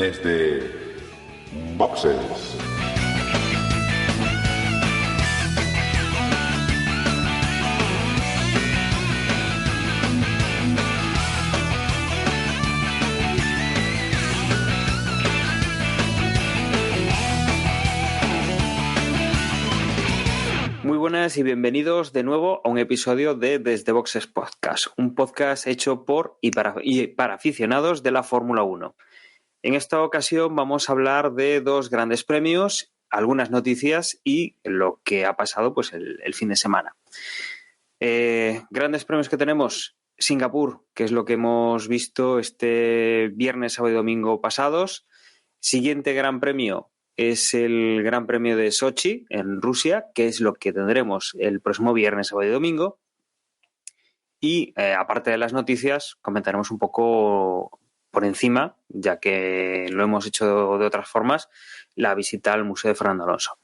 desde Boxes. Muy buenas y bienvenidos de nuevo a un episodio de Desde Boxes Podcast, un podcast hecho por y para aficionados de la Fórmula 1. En esta ocasión vamos a hablar de dos grandes premios, algunas noticias y lo que ha pasado pues el fin de semana. Grandes premios que tenemos: Singapur, que es lo que hemos visto este viernes, sábado y domingo pasados. Siguiente gran premio es el Gran Premio de Sochi, en Rusia, que es lo que tendremos el próximo viernes, sábado y domingo. Y aparte de las noticias, comentaremos un poco por encima, ya que lo hemos hecho de otras formas, la visita al Museo de Fernando Alonso.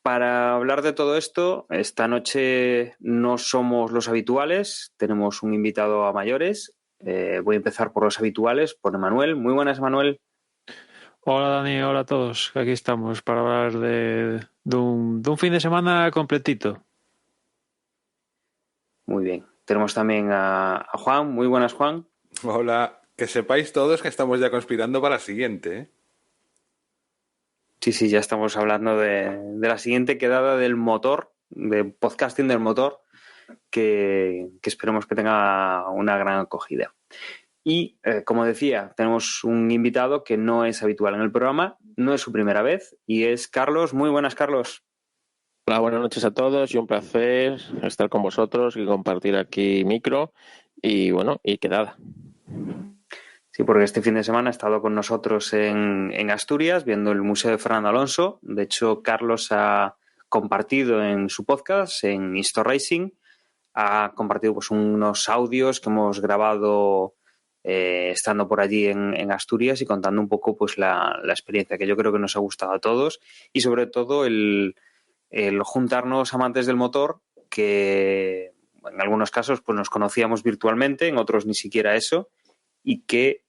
Para hablar de todo esto, esta noche no somos los habituales, tenemos un invitado a mayores. Voy a empezar por los habituales, por Emanuel. Muy buenas, Emanuel. Hola Dani, hola a todos. Aquí estamos para hablar de un fin de semana completito. Muy bien. Tenemos también a Juan. Muy buenas, Juan. Hola. Que sepáis todos que estamos ya conspirando para la siguiente, ¿eh? Sí, ya estamos hablando de la siguiente quedada del motor, de podcasting del motor, que esperemos que tenga una gran acogida. Y, como decía, tenemos un invitado que no es habitual en el programa, no es su primera vez, y es Carlos. Muy buenas, Carlos. Hola, buenas noches a todos y un placer estar con vosotros y compartir aquí micro y quedada. Sí, porque este fin de semana ha estado con nosotros en Asturias viendo el Museo de Fernando Alonso. De hecho, Carlos ha compartido en su podcast, en Histo Racing, ha compartido pues unos audios que hemos grabado estando por allí en Asturias y contando un poco pues la experiencia, que yo creo que nos ha gustado a todos, y sobre todo el juntarnos amantes del motor, que en algunos casos pues nos conocíamos virtualmente, en otros ni siquiera eso, y que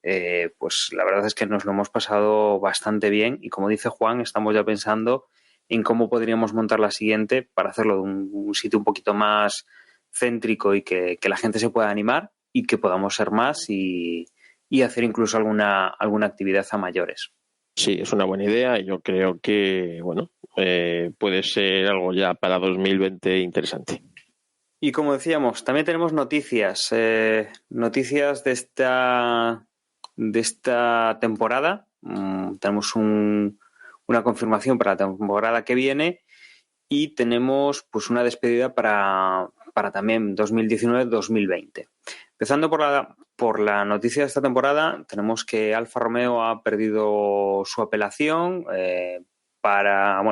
pues la verdad es que nos lo hemos pasado bastante bien. Y como dice Juan, estamos ya pensando en cómo podríamos montar la siguiente para hacerlo de un sitio un poquito más céntrico y que la gente se pueda animar y que podamos ser más y hacer incluso alguna actividad a mayores. Sí, es una buena idea y yo creo que puede ser algo ya para 2020 interesante. Y como decíamos, también tenemos noticias de esta temporada. Tenemos una confirmación para la temporada que viene y tenemos pues una despedida para también 2019-2020. Empezando por la noticia de esta temporada, tenemos que Alfa Romeo ha perdido su apelación para,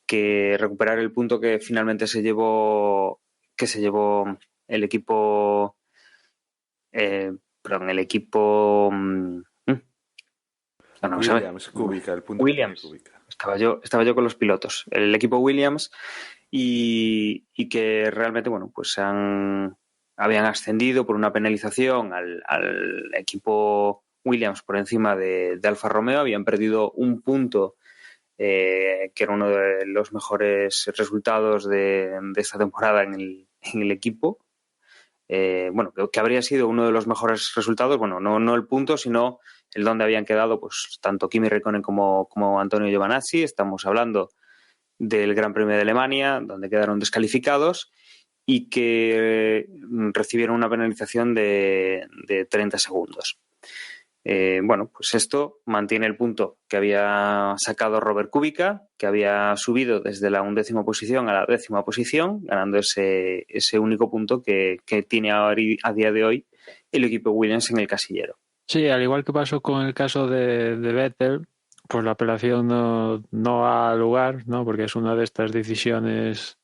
que recuperar el punto que finalmente se llevó el equipo Williams, Kubica, el punto Williams. Kubica. Estaba yo con los pilotos. El equipo Williams y que realmente habían ascendido por una penalización al equipo Williams por encima de Alfa Romeo, habían perdido un punto que era uno de los mejores resultados de esta temporada en el equipo. Que habría sido uno de los mejores resultados, no el punto, sino el donde habían quedado pues tanto Kimi Räikkönen como Antonio Giovinazzi. Estamos hablando del Gran Premio de Alemania, donde quedaron descalificados y que recibieron una penalización de 30 segundos. Pues esto mantiene el punto que había sacado Robert Kubica, que había subido desde la 11ª posición a la 10ª posición, ganando ese único punto que tiene a día de hoy el equipo Williams en el casillero. Sí, al igual que pasó con el caso de Vettel, pues la apelación no ha lugar, ¿no? Porque es una de estas decisiones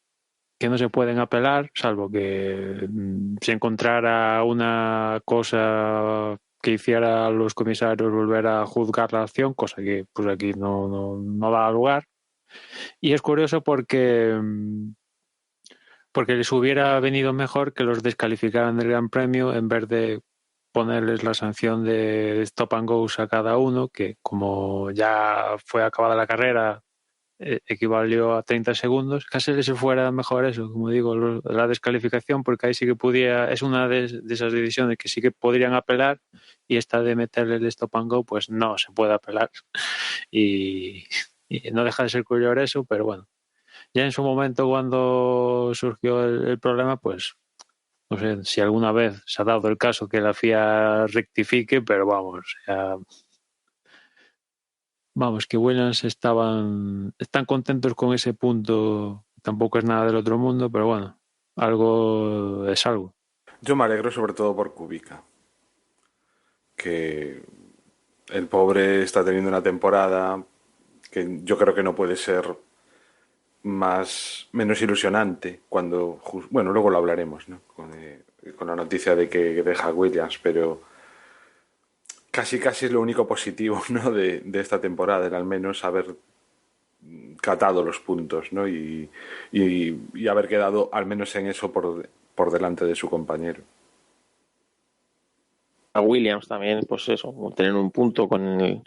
que no se pueden apelar, salvo que se encontrara una cosa que hiciera a los comisarios volver a juzgar la acción, cosa que pues aquí no da lugar. Y es curioso porque les hubiera venido mejor que los descalificaran del Gran Premio en vez de ponerles la sanción de stop and goes a cada uno, que como ya fue acabada la carrera, equivalió a 30 segundos. Casi si fuera mejor eso, como digo, la descalificación, porque ahí sí que podía, es una de esas decisiones que sí que podrían apelar, y esta de meterle el stop and go, pues no se puede apelar. Y no deja de ser curioso eso, pero bueno. Ya en su momento, cuando surgió el problema, pues no sé si alguna vez se ha dado el caso que la FIA rectifique, pero vamos, que Williams están contentos con ese punto. Tampoco es nada del otro mundo, pero bueno, algo es algo. Yo me alegro sobre todo por Kubica, que el pobre está teniendo una temporada que yo creo que no puede ser menos ilusionante cuando, bueno, luego lo hablaremos, ¿no? Con la noticia de que deja Williams, pero casi es lo único positivo, ¿no? de esta temporada, el al menos haber catado los puntos, ¿no? Y haber quedado al menos en eso por delante de su compañero. A Williams también, pues eso, tener un punto con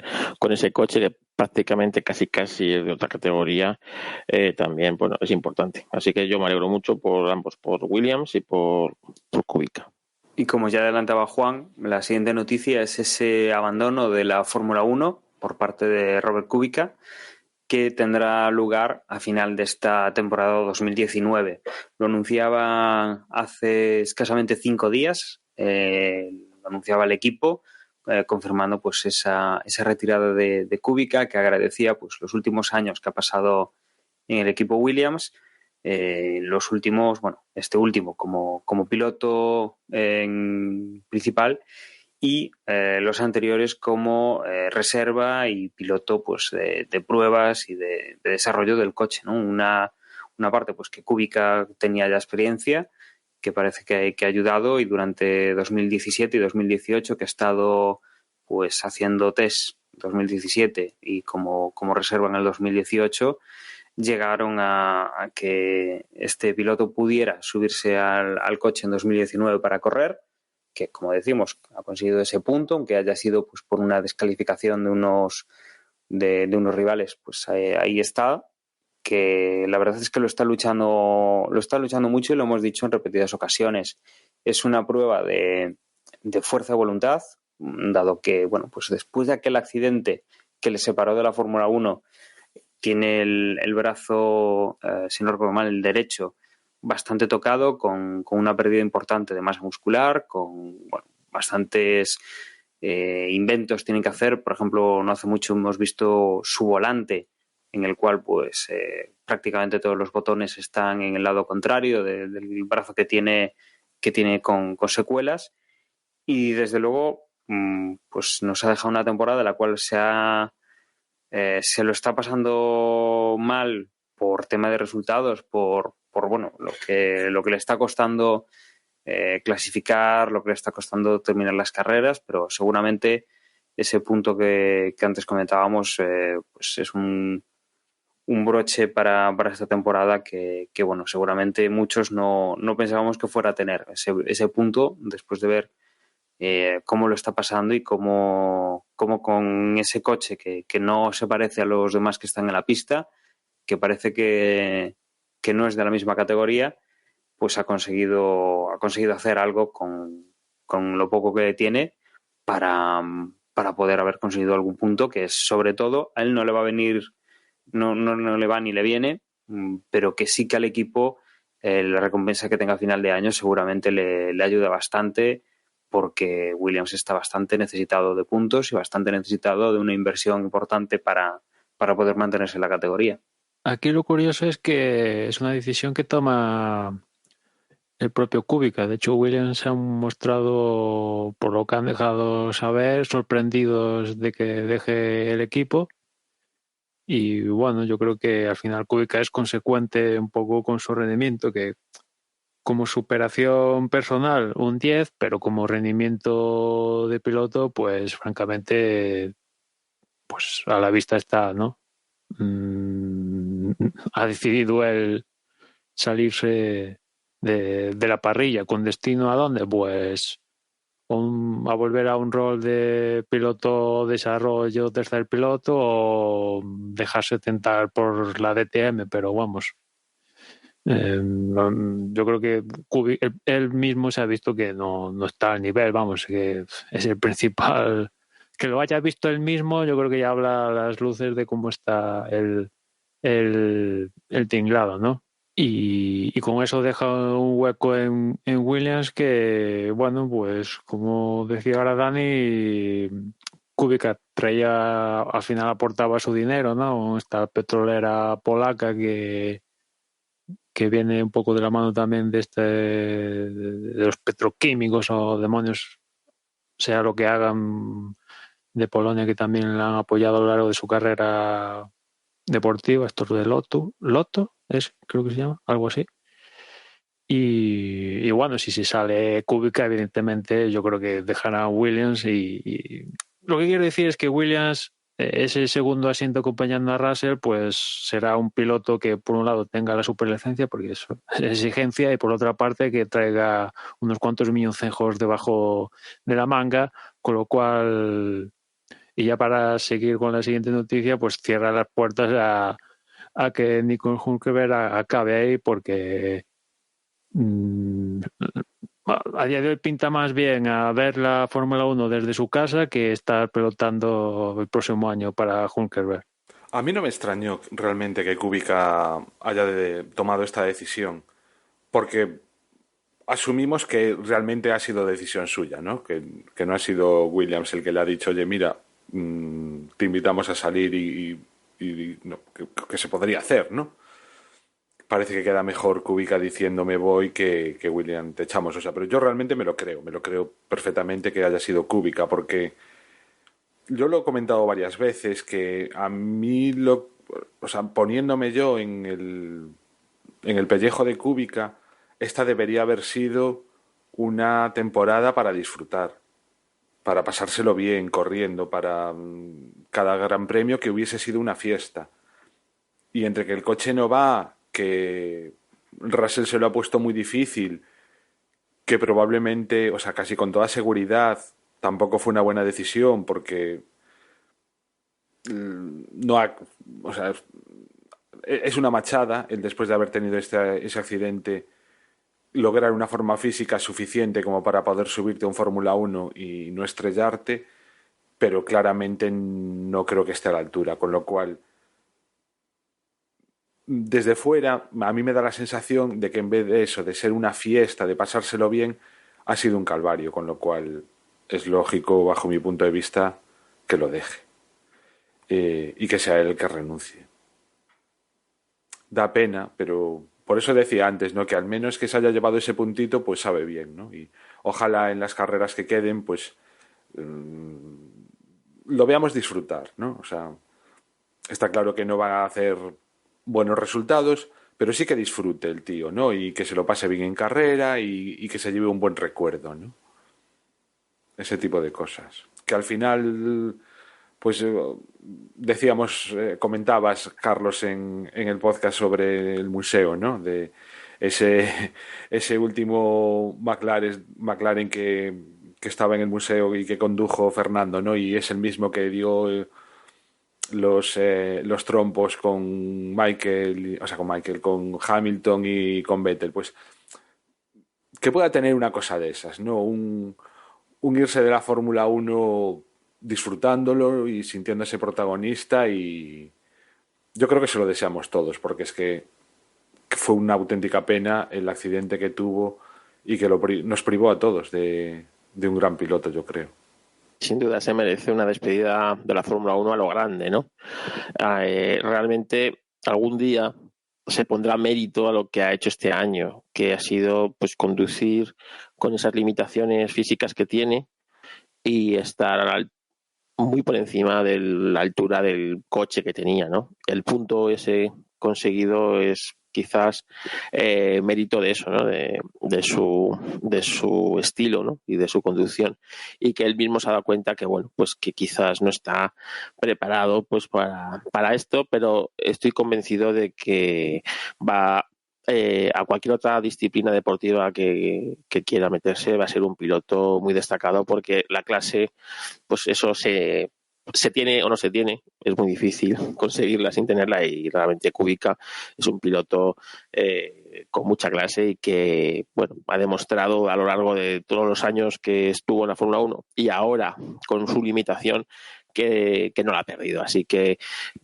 ese coche que prácticamente casi es de otra categoría, también bueno, es importante. Así que yo me alegro mucho por ambos, por Williams y por Kubica. Y como ya adelantaba Juan, la siguiente noticia es ese abandono de la Fórmula 1 por parte de Robert Kubica, que tendrá lugar a final de esta temporada 2019. Lo anunciaba hace escasamente 5 días, lo anunciaba el equipo, confirmando pues esa retirada de Kubica, que agradecía pues los últimos años que ha pasado en el equipo Williams, los últimos, bueno, este último como piloto principal, y los anteriores como reserva y piloto pues de pruebas y de desarrollo del coche, ¿no? Una parte pues que Kubica tenía ya experiencia, que parece que ha ayudado, y durante 2017 y 2018 que ha estado pues haciendo test 2017 y como reserva en el 2018, llegaron a que este piloto pudiera subirse al coche en 2019 para correr, que como decimos ha conseguido ese punto, aunque haya sido pues por una descalificación de unos rivales, pues ahí está, que la verdad es que lo está luchando mucho, y lo hemos dicho en repetidas ocasiones. Es una prueba de fuerza de voluntad, dado que bueno, pues después de aquel accidente que le separó de la Fórmula 1, tiene el brazo, si no recuerdo mal, el derecho, bastante tocado, con una pérdida importante de masa muscular, con bastantes inventos tienen que hacer. Por ejemplo, no hace mucho hemos visto su volante, en el cual pues prácticamente todos los botones están en el lado contrario del brazo que tiene con secuelas. Y desde luego pues nos ha dejado una temporada en la cual se lo está pasando mal por tema de resultados, por bueno, lo que le está costando clasificar, lo que le está costando terminar las carreras, pero seguramente ese punto que antes comentábamos pues es un broche para esta temporada que bueno, seguramente muchos no pensábamos que fuera a tener ese punto, después de ver cómo lo está pasando y cómo con ese coche que no se parece a los demás que están en la pista, que parece que no es de la misma categoría, pues ha conseguido hacer algo con lo poco que tiene para poder haber conseguido algún punto, que es, sobre todo, a él no le va a venir, no le va ni le viene, pero que sí que al equipo la recompensa que tenga a final de año seguramente le ayuda bastante, porque Williams está bastante necesitado de puntos y bastante necesitado de una inversión importante para poder mantenerse en la categoría. Aquí lo curioso es que es una decisión que toma el propio Kubica. De hecho, Williams se han mostrado, por lo que han dejado saber, sorprendidos de que deje el equipo. Y bueno, yo creo que al final Kubica es consecuente un poco con su rendimiento, que como superación personal un 10, pero como rendimiento de piloto, pues francamente, pues a la vista está, ¿no? Ha decidido él salirse de la parrilla. ¿Con destino a dónde? Pues a volver a un rol de piloto desarrollo, tercer piloto, o dejarse tentar por la DTM, pero vamos. Yo creo que él mismo se ha visto que no está al nivel, vamos, que es el principal. Que lo haya visto él mismo, yo creo que ya habla a las luces de cómo está el tinglado, ¿no? Y con eso deja un hueco en Williams que, bueno, pues como decía ahora Dani, Kubica traía, al final aportaba su dinero, ¿no? Esta petrolera polaca que viene un poco de la mano también de los petroquímicos o demonios, sea lo que hagan, de Polonia, que también la han apoyado a lo largo de su carrera deportiva, estos de Lotto creo que se llama, algo así. Y bueno, si sale Kubica, evidentemente yo creo que dejará a Williams y lo que quiero decir es que Williams, ese segundo asiento acompañando a Russell, pues será un piloto que por un lado tenga la superlicencia, porque es exigencia, y por otra parte que traiga unos cuantos milloncejos debajo de la manga, con lo cual, y ya para seguir con la siguiente noticia, pues cierra las puertas a que Nico Hülkenberg acabe ahí, porque a día de hoy pinta más bien a ver la Fórmula 1 desde su casa que estar pelotando el próximo año para Hülkenberg. A mí no me extrañó realmente que Kubica haya tomado esta decisión, porque asumimos que realmente ha sido decisión suya, ¿no? Que no ha sido Williams el que le ha dicho, oye, mira, te invitamos a salir y no, que se podría hacer, ¿no? Parece que queda mejor Kubica diciendo me voy que Williams te echamos. O sea, pero yo realmente me lo creo perfectamente que haya sido Kubica, porque yo lo he comentado varias veces que a mí o sea, poniéndome yo en el pellejo de Kubica, esta debería haber sido una temporada para disfrutar, para pasárselo bien corriendo, para cada gran premio que hubiese sido una fiesta. Y entre que el coche no va, que Russell se lo ha puesto muy difícil, que probablemente, o sea, casi con toda seguridad, tampoco fue una buena decisión porque no ha, o sea, es una machada el después de haber tenido ese accidente lograr una forma física suficiente como para poder subirte a un Fórmula 1 y no estrellarte, pero claramente no creo que esté a la altura, con lo cual desde fuera a mí me da la sensación de que en vez de eso, de ser una fiesta, de pasárselo bien, ha sido un calvario, con lo cual es lógico, bajo mi punto de vista, que lo deje y que sea él el que renuncie. Da pena, pero por eso decía antes, ¿no? Que al menos que se haya llevado ese puntito, pues sabe bien, ¿no? Y ojalá en las carreras que queden, pues lo veamos disfrutar, ¿no? O sea, está claro que no va a hacer buenos resultados, pero sí que disfrute el tío, ¿no? Y que se lo pase bien en carrera y que se lleve un buen recuerdo, ¿no? Ese tipo de cosas. Que al final, pues decíamos, comentabas, Carlos, en el podcast sobre el museo, ¿no? De ese último McLaren que estaba en el museo y que condujo Fernando, ¿no? Y es el mismo que dio los trompos con Michael, o sea, con Hamilton y con Vettel, pues que pueda tener una cosa de esas, ¿no? Un irse de la Fórmula 1 disfrutándolo y sintiéndose protagonista, y yo creo que se lo deseamos todos, porque es que fue una auténtica pena el accidente que tuvo y que nos privó a todos de un gran piloto, yo creo. Sin duda se merece una despedida de la Fórmula 1 a lo grande, ¿no? Realmente algún día se pondrá mérito a lo que ha hecho este año, que ha sido pues conducir con esas limitaciones físicas que tiene y estar muy por encima de la altura del coche que tenía, ¿no? El punto ese conseguido es quizás mérito de eso, ¿no? De su estilo, ¿no? Y de su conducción, y que él mismo se ha dado cuenta que bueno, pues que quizás no está preparado pues para esto, pero estoy convencido de que va a cualquier otra disciplina deportiva que quiera meterse va a ser un piloto muy destacado, porque la clase, pues eso se tiene o no se tiene, es muy difícil conseguirla sin tenerla, y realmente Kubica es un piloto con mucha clase y que, bueno, ha demostrado a lo largo de todos los años que estuvo en la Fórmula 1 y ahora con su limitación que no la ha perdido. Así que,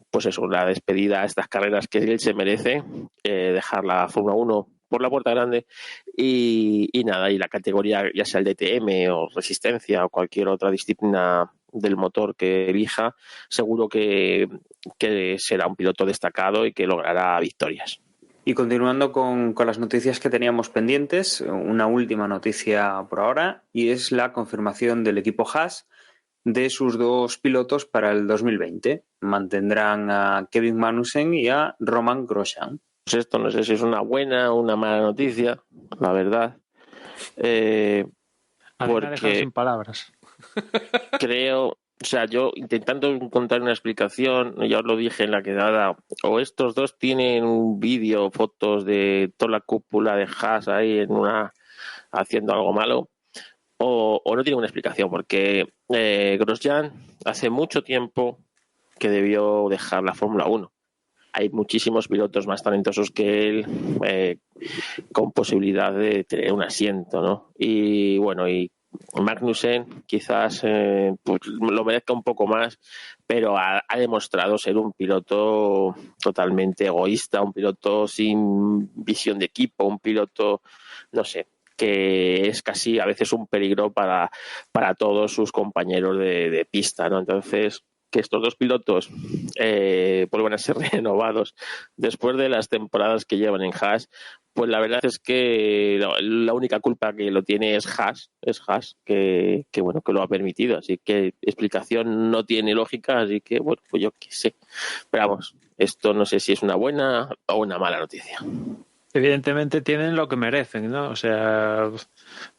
pues eso, la despedida a estas carreras que él se merece, dejar la Fórmula 1 por la puerta grande y nada, y la categoría, ya sea el DTM o resistencia o cualquier otra disciplina del motor que elija, seguro que será un piloto destacado y que logrará victorias. Y continuando con las noticias que teníamos pendientes, una última noticia por ahora, y es la confirmación del equipo Haas de sus 2 pilotos para el 2020. Mantendrán a Kevin Magnussen y a Romain Grosjean. Pues esto no sé si es una buena o una mala noticia, la verdad. A mí me ha dejado Porque sin palabras. creo, o sea, yo intentando encontrar una explicación, ya os lo dije en la quedada, o estos dos tienen un vídeo, fotos de toda la cúpula de Haas ahí haciendo algo malo, o no tienen una explicación, porque Grosjean hace mucho tiempo que debió dejar la Fórmula 1. Hay muchísimos pilotos más talentosos que él, con posibilidad de tener un asiento, ¿no? Y bueno, y Magnussen quizás pues lo merezca un poco más, pero ha demostrado ser un piloto totalmente egoísta, un piloto sin visión de equipo, un piloto, no sé, que es casi a veces un peligro para todos sus compañeros de pista, ¿no? Entonces, que estos dos pilotos vuelvan a ser renovados después de las temporadas que llevan en Haas, pues la verdad es que la única culpa que lo tiene es Haas que bueno, que lo ha permitido, así que explicación no tiene lógica, así que bueno, pues yo qué sé. Pero vamos, esto no sé si es una buena o una mala noticia. Evidentemente tienen lo que merecen, ¿no? O sea,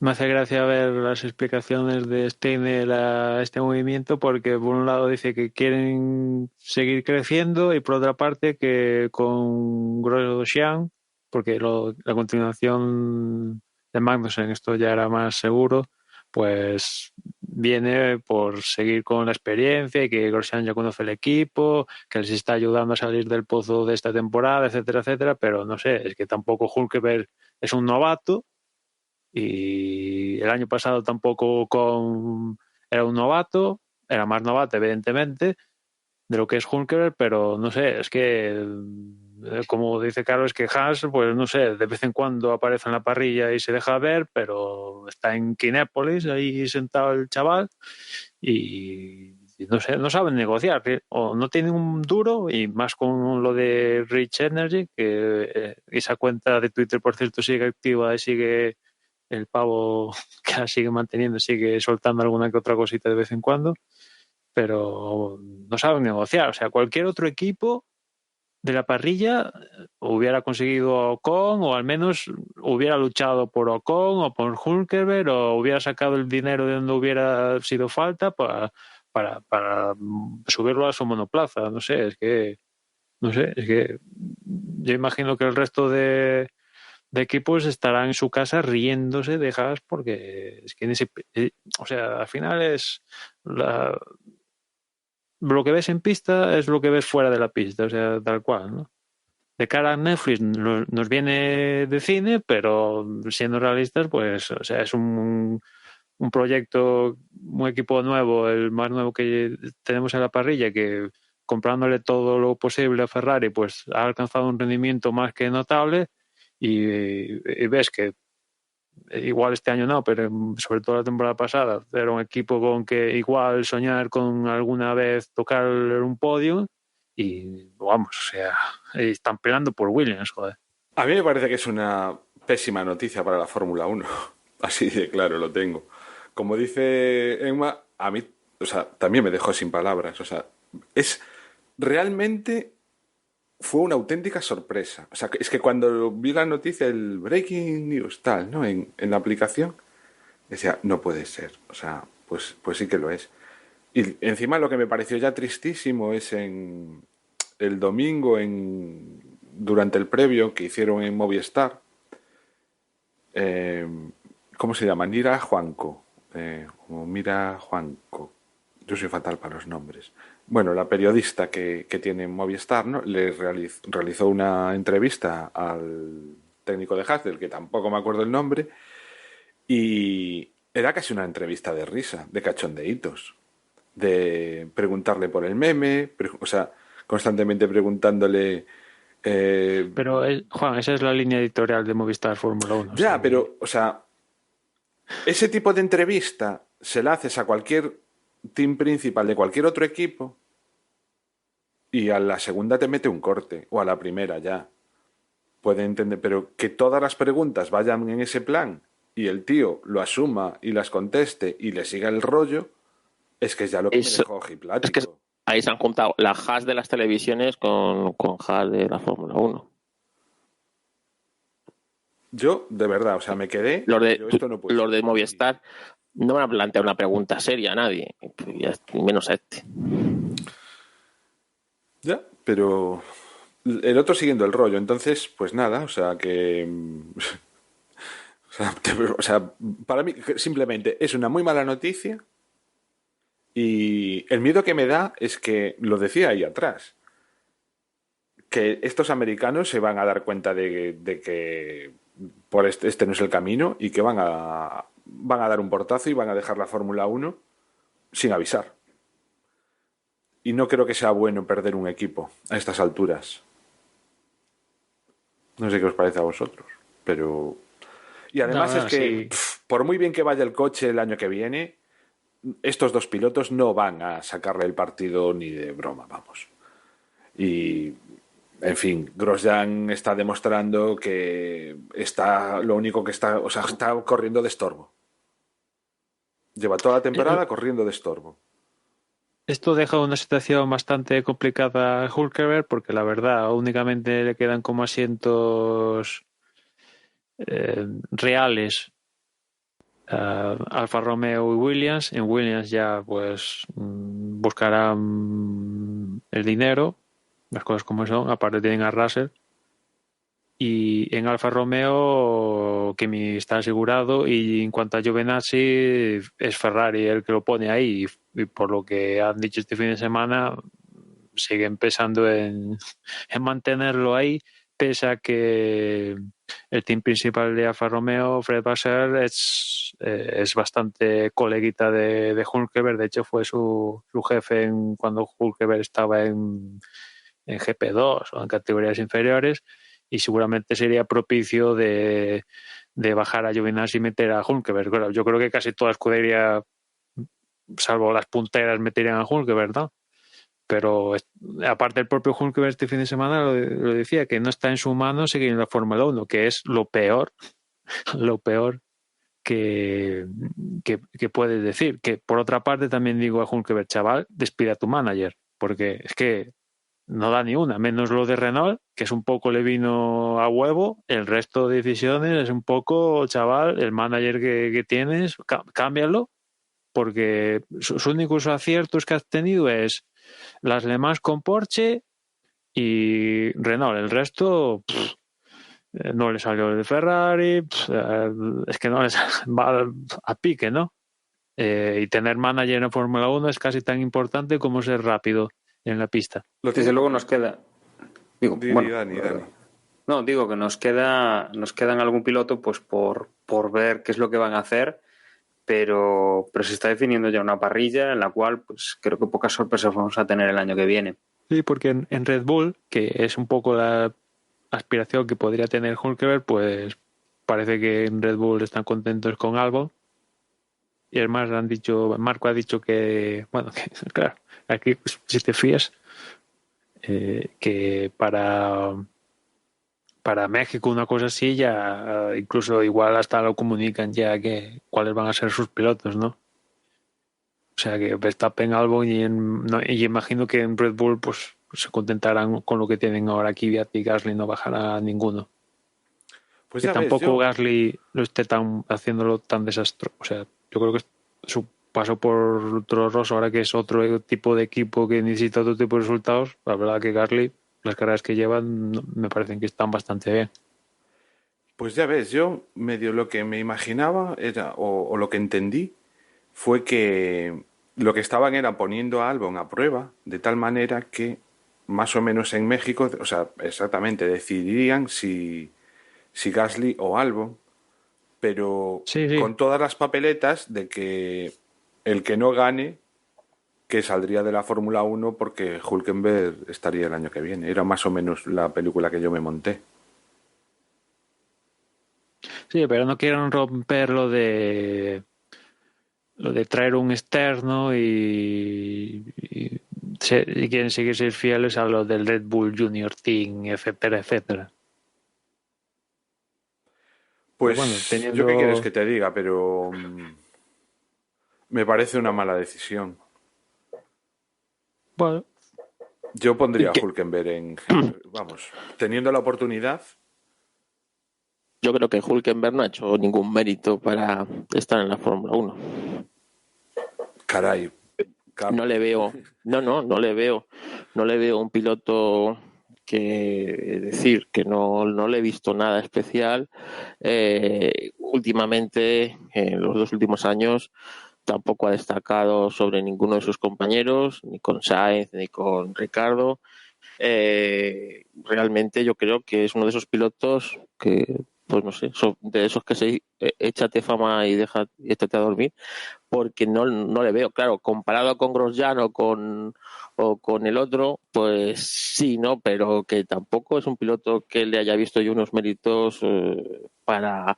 me hace gracia ver las explicaciones de Steiner a este movimiento, porque por un lado dice que quieren seguir creciendo y por otra parte que con Grosjean, porque la continuación de Magnussen, esto ya era más seguro, pues viene por seguir con la experiencia y que Grosjean ya conoce el equipo, que les está ayudando a salir del pozo de esta temporada, etcétera, etcétera, pero no sé, es que tampoco Hülkenberg es un novato y el año pasado tampoco era un novato, era más novato evidentemente de lo que es Hülkenberg, pero no sé, es que como dice Carlos, que Haas, pues no sé, de vez en cuando aparece en la parrilla y se deja ver, pero está en Kinépolis ahí sentado el chaval y no sé, no saben negociar, o no tienen un duro, y más con lo de Rich Energy, que esa cuenta de Twitter, por cierto, sigue activa y sigue el pavo que la sigue manteniendo, sigue soltando alguna que otra cosita de vez en cuando, pero no saben negociar. O sea, cualquier otro equipo de la parrilla hubiera conseguido a Ocon, o al menos hubiera luchado por Ocon o por Hülkenberg, o hubiera sacado el dinero de donde hubiera sido falta para subirlo a su monoplaza. No sé, es que yo imagino que el resto de equipos estarán en su casa riéndose de Haas, porque es que o sea, al final es lo que ves en pista es lo que ves fuera de la pista, o sea, tal cual, ¿no? De cara a Netflix nos viene de cine, pero siendo realistas, pues, o sea, es un proyecto, un equipo nuevo, el más nuevo que tenemos en la parrilla, que comprándole todo lo posible a Ferrari, pues ha alcanzado un rendimiento más que notable, y ves que igual este año no, pero sobre todo la temporada pasada era un equipo con que igual soñar con alguna vez tocar un podio, y vamos, o sea, están peleando por Williams, joder. A mí me parece que es una pésima noticia para la Fórmula 1. Así de claro lo tengo. Como dice Emma, a mí, o sea, también me dejó sin palabras. O sea, realmente fue una auténtica sorpresa. O sea, es que cuando vi la noticia, el breaking news tal, ¿no? En la aplicación, decía, no puede ser. O sea, pues sí que lo es. Y encima lo que me pareció ya tristísimo es el domingo durante el previo que hicieron en Movistar, ¿cómo se llama? Nira Juanco, o Mira Juanco, yo soy fatal para los nombres. Bueno, la periodista que tiene Movistar, ¿no? Le realizó una entrevista al técnico de Haas, del que tampoco me acuerdo el nombre, y era casi una entrevista de risa, de cachondeitos, de preguntarle por el meme, o sea, constantemente preguntándole... Pero, Juan, esa es la línea editorial de Movistar Fórmula 1. Ya, o sea, pero, o sea, ese tipo de entrevista se la haces a cualquier team principal de cualquier otro equipo y a la segunda te mete un corte, o a la primera ya. Puede entender, pero que todas las preguntas vayan en ese plan y el tío lo asuma y las conteste y le siga el rollo, es que es ya lo que me dejó ojiplático. Es que ahí se han juntado la Haas de las televisiones con Haas de la Fórmula 1. Yo, de verdad, o sea, me quedé... Los no puede ser. de Movistar no van a plantear una pregunta seria a nadie, menos a este. Ya, pero el otro siguiendo el rollo, entonces, pues nada, o sea, que... o sea, para mí simplemente es una muy mala noticia y el miedo que me da es que, lo decía ahí atrás, que estos americanos se van a dar cuenta de que por este no es el camino y que van a dar un portazo y van a dejar la Fórmula 1 sin avisar. Y no creo que sea bueno perder un equipo a estas alturas. No sé qué os parece a vosotros, pero... Y además es que, por muy bien que vaya el coche el año que viene, estos dos pilotos no van a sacarle el partido ni de broma, vamos. Y, en fin, Grosjean está demostrando que lo único que está, o sea, está corriendo de estorbo. Lleva toda la temporada corriendo de estorbo. Esto deja una situación bastante complicada a Hülkenberg porque la verdad únicamente le quedan como asientos reales Alfa Romeo y Williams. En Williams ya pues buscarán el dinero, las cosas como son. Aparte tienen a Russell. Y en Alfa Romeo Kimi está asegurado, y en cuanto a Giovinazzi es Ferrari el que lo pone ahí, y por lo que han dicho este fin de semana siguen pensando en mantenerlo ahí, pese a que el team principal de Alfa Romeo, Fred Vasseur, es bastante coleguita de Hülkenberg. De hecho fue su jefe cuando Hülkenberg estaba en GP2 o en categorías inferiores, y seguramente sería propicio de bajar a Giovinazzi y meter a Hülkenberg. Bueno, yo creo que casi toda escudería, salvo las punteras, meterían a Hülkenberg, ¿no? Pero aparte el propio Hülkenberg este fin de semana lo decía, que no está en su mano seguir en la Fórmula 1, que es lo peor que puedes decir. Que por otra parte también digo a Hülkenberg, chaval, despide a tu manager, porque es que no da ni una, menos lo de Renault, que es un poco le vino a huevo. El resto de decisiones es un poco, chaval, el manager que tienes, cámbialo, porque sus únicos aciertos que has tenido es las Le Mans con Porsche y Renault. El resto no le salió el de Ferrari, es que no les va a pique, ¿no? Y tener manager en Fórmula 1 es casi tan importante como ser rápido en la pista. Desde luego nos queda... Dani. No, digo que nos quedan algún piloto pues por ver qué es lo que van a hacer, pero se está definiendo ya una parrilla en la cual pues creo que pocas sorpresas vamos a tener el año que viene. Sí, porque en Red Bull, que es un poco la aspiración que podría tener Hülkenberg, pues parece que en Red Bull están contentos con Albon. Y además Marco ha dicho que, bueno, que claro, aquí pues, si te fías, que para México una cosa así ya, incluso igual hasta lo comunican ya que cuáles van a ser sus pilotos, ¿no? O sea que Verstappen, Albon y imagino que en Red Bull pues se contentarán con lo que tienen ahora. Kvyat y Gasly no bajará a ninguno. Pues que tampoco Gasly lo esté haciéndolo tan desastroso. O sea, yo creo que su paso por Toro Rosso, ahora que es otro tipo de equipo que necesita otro tipo de resultados, la verdad que Gasly las carreras que llevan me parecen que están bastante bien. Pues ya ves, yo medio lo que me imaginaba era, o lo que entendí, fue que lo que estaban era poniendo a Albon a prueba, de tal manera que más o menos en México, o sea, exactamente, decidirían si Gasly o Albon, pero Sí, sí. con todas las papeletas de que el que no gane, que saldría de la Fórmula 1 porque Hülkenberg estaría el año que viene. Era más o menos la película que yo me monté. Sí, pero no quieren romper lo de traer un externo y quieren seguir fieles a lo del Red Bull Junior Team, etcétera, etcétera. Pero bueno, Pues yo qué quieres teniendo... que te diga, pero me parece una mala decisión. Bueno, Yo pondría a Que- Hülkenberg vamos, teniendo la oportunidad. Yo creo que Hülkenberg no ha hecho ningún mérito para estar en la Fórmula 1. Caray, No le veo, no le veo un piloto que decir que no le he visto nada especial. Últimamente, en los 2 últimos años, tampoco ha destacado sobre ninguno de sus compañeros, ni con Sainz, ni con Ricardo. Realmente yo creo que es uno de esos pilotos que, pues no sé, son de esos que se échate fama y échate a dormir, porque no le veo, claro, comparado con Grosjean o con el otro, pues sí, ¿no? Pero que tampoco es un piloto que le haya visto yo unos méritos para,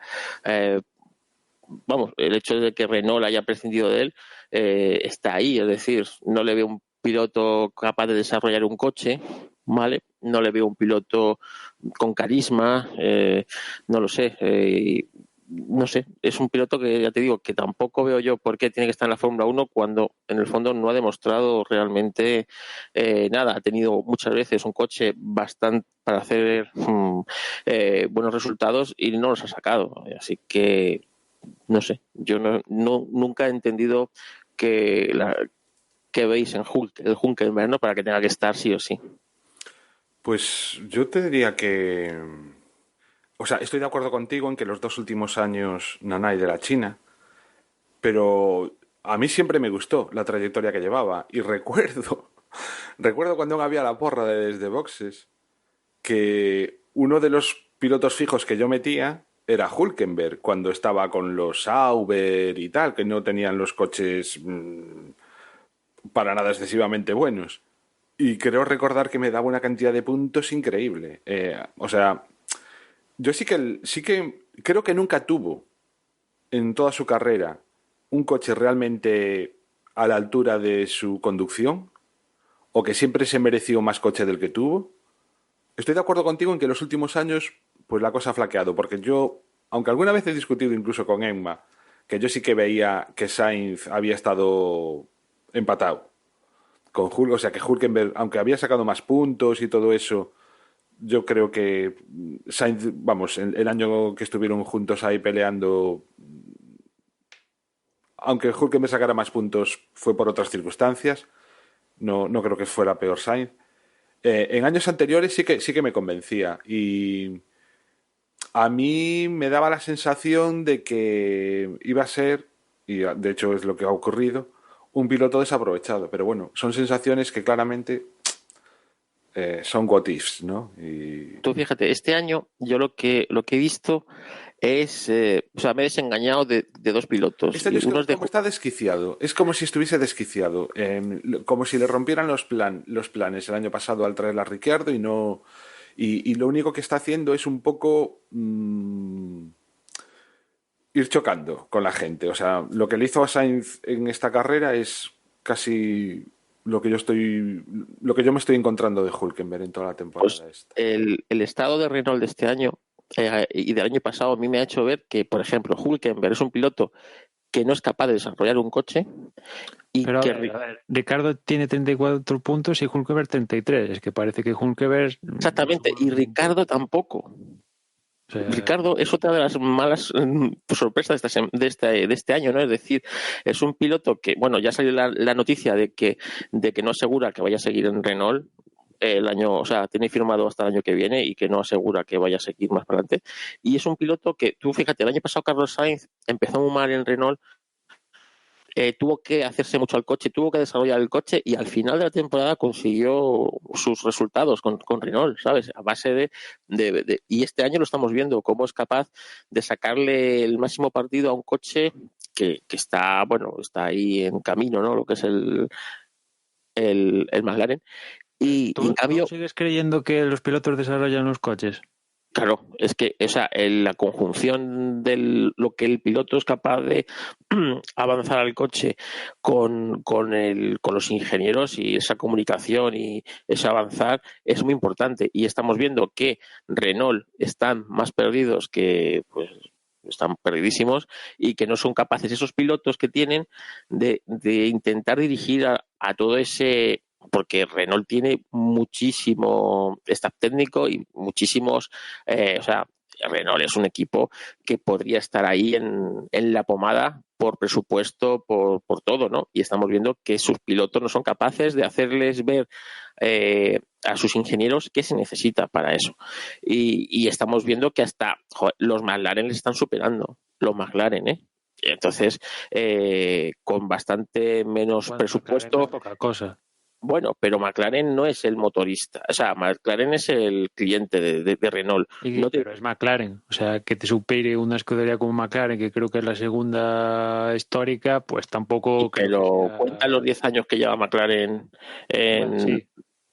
vamos, el hecho de que Renault haya prescindido de él está ahí, es decir, no le veo un piloto capaz de desarrollar un coche, ¿vale? No le veo un piloto con carisma, no lo sé, no sé, es un piloto que ya te digo que tampoco veo yo por qué tiene que estar en la Fórmula 1 cuando en el fondo no ha demostrado realmente nada. Ha tenido muchas veces un coche bastante para hacer buenos resultados y no los ha sacado. Así que no sé, yo nunca he entendido que veis en el Hülkenberg, ¿no? Para que tenga que estar sí o sí. pues yo te diría que, o sea, estoy de acuerdo contigo en que los 2 últimos años Nanay de la China, pero a mí siempre me gustó la trayectoria que llevaba y recuerdo cuando aún había la porra desde boxes que uno de los pilotos fijos que yo metía era Hülkenberg cuando estaba con los Sauber y tal, que no tenían los coches para nada excesivamente buenos. Y creo recordar que me daba una cantidad de puntos increíble. O sea, yo sí que creo que nunca tuvo en toda su carrera un coche realmente a la altura de su conducción o que siempre se mereció más coche del que tuvo. Estoy de acuerdo contigo en que en los últimos años pues la cosa ha flaqueado, porque yo, aunque alguna vez he discutido incluso con Emma, que yo sí que veía que Sainz había estado empatado con Hulk, o sea que Hulkenberg, aunque había sacado más puntos y todo eso, yo creo que Sainz, vamos, el año que estuvieron juntos ahí peleando, aunque Hulkenberg sacara más puntos, fue por otras circunstancias. No creo que fuera peor Sainz. En años anteriores sí que me convencía y a mí me daba la sensación de que iba a ser, y de hecho es lo que ha ocurrido, un piloto desaprovechado. Pero bueno, son sensaciones que claramente son what ifs, ¿no? Y Tú fíjate, este año yo lo que he visto es, o sea, me he desengañado de dos pilotos. este año Y uno es de, como está desquiciado, es como si estuviese desquiciado, como si le rompieran los planes el año pasado al traer a Ricciardo y no y lo único que está haciendo es un poco ir chocando con la gente. O sea, lo que le hizo a Sainz en esta carrera es casi lo que yo me estoy encontrando de Hülkenberg en toda la pues, temporada esta. el estado de Renault de este año y del año pasado a mí me ha hecho ver que, por ejemplo, Hülkenberg es un piloto que no es capaz de desarrollar un coche y pero que a ver, Ricardo tiene 34 puntos y Hülkenberg 33. Es que parece que Hülkenberg... exactamente, y Ricardo tampoco. O sea, Ricardo es otra de las malas sorpresas de este año, ¿no? Es decir, es un piloto que, bueno, ya salió la noticia de que no asegura que vaya a seguir en Renault. el año, o sea, tiene firmado hasta el año que viene y que no asegura que vaya a seguir más para adelante. Y es un piloto que, tú fíjate, el año pasado Carlos Sainz empezó muy mal en Renault, tuvo que hacerse mucho al coche, tuvo que desarrollar el coche y al final de la temporada consiguió sus resultados con Renault, ¿sabes? A base y este año lo estamos viendo, cómo es capaz de sacarle el máximo partido a un coche que está, bueno, está ahí en camino, ¿no? Lo que es el McLaren. Y en ¿Tú cambio, sigues creyendo que los pilotos desarrollan los coches? claro, es que o sea, la conjunción de lo que el piloto es capaz de avanzar al coche con los ingenieros y esa comunicación y ese avanzar es muy importante. Y estamos viendo que Renault están más perdidos que, pues, están perdidísimos y que no son capaces esos pilotos que tienen de intentar dirigir a todo ese, porque Renault tiene muchísimo staff técnico y muchísimos, o sea, Renault es un equipo que podría estar ahí en la pomada por presupuesto, por todo, ¿no? Y estamos viendo que sus pilotos no son capaces de hacerles ver a sus ingenieros qué se necesita para eso. Y estamos viendo que hasta los McLaren les están superando, los McLaren, ¿eh? Entonces, con bastante menos presupuesto. No es poca cosa. Bueno, pero McLaren no es el motorista, o sea, McLaren es el cliente de Renault. Pero es McLaren, o sea, que te supere una escudería como McLaren, que creo que es la segunda histórica, pues tampoco creo pero que sea... cuenta los 10 años que lleva McLaren Bueno, sí.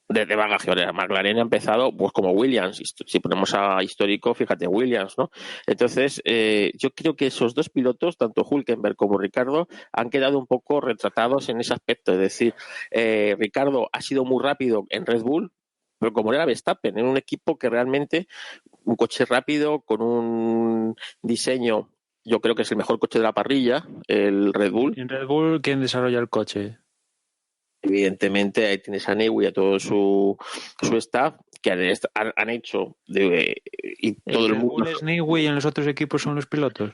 de bagaje. McLaren ha empezado pues como Williams. Si ponemos a histórico, fíjate, Williams, ¿no? Entonces, yo creo que esos dos pilotos, tanto Hülkenberg como Ricardo, han quedado un poco retratados en ese aspecto. Es decir, Ricardo ha sido muy rápido en Red Bull, pero como era Verstappen, en un equipo que realmente, un coche rápido, con un diseño, yo creo que es el mejor coche de la parrilla, el Red Bull. En Red Bull, ¿quién desarrolla el coche? Evidentemente, ahí tienes a Newey y a todo su staff que han hecho y todo el Red mundo. Bull es Newey y en los otros equipos son los pilotos.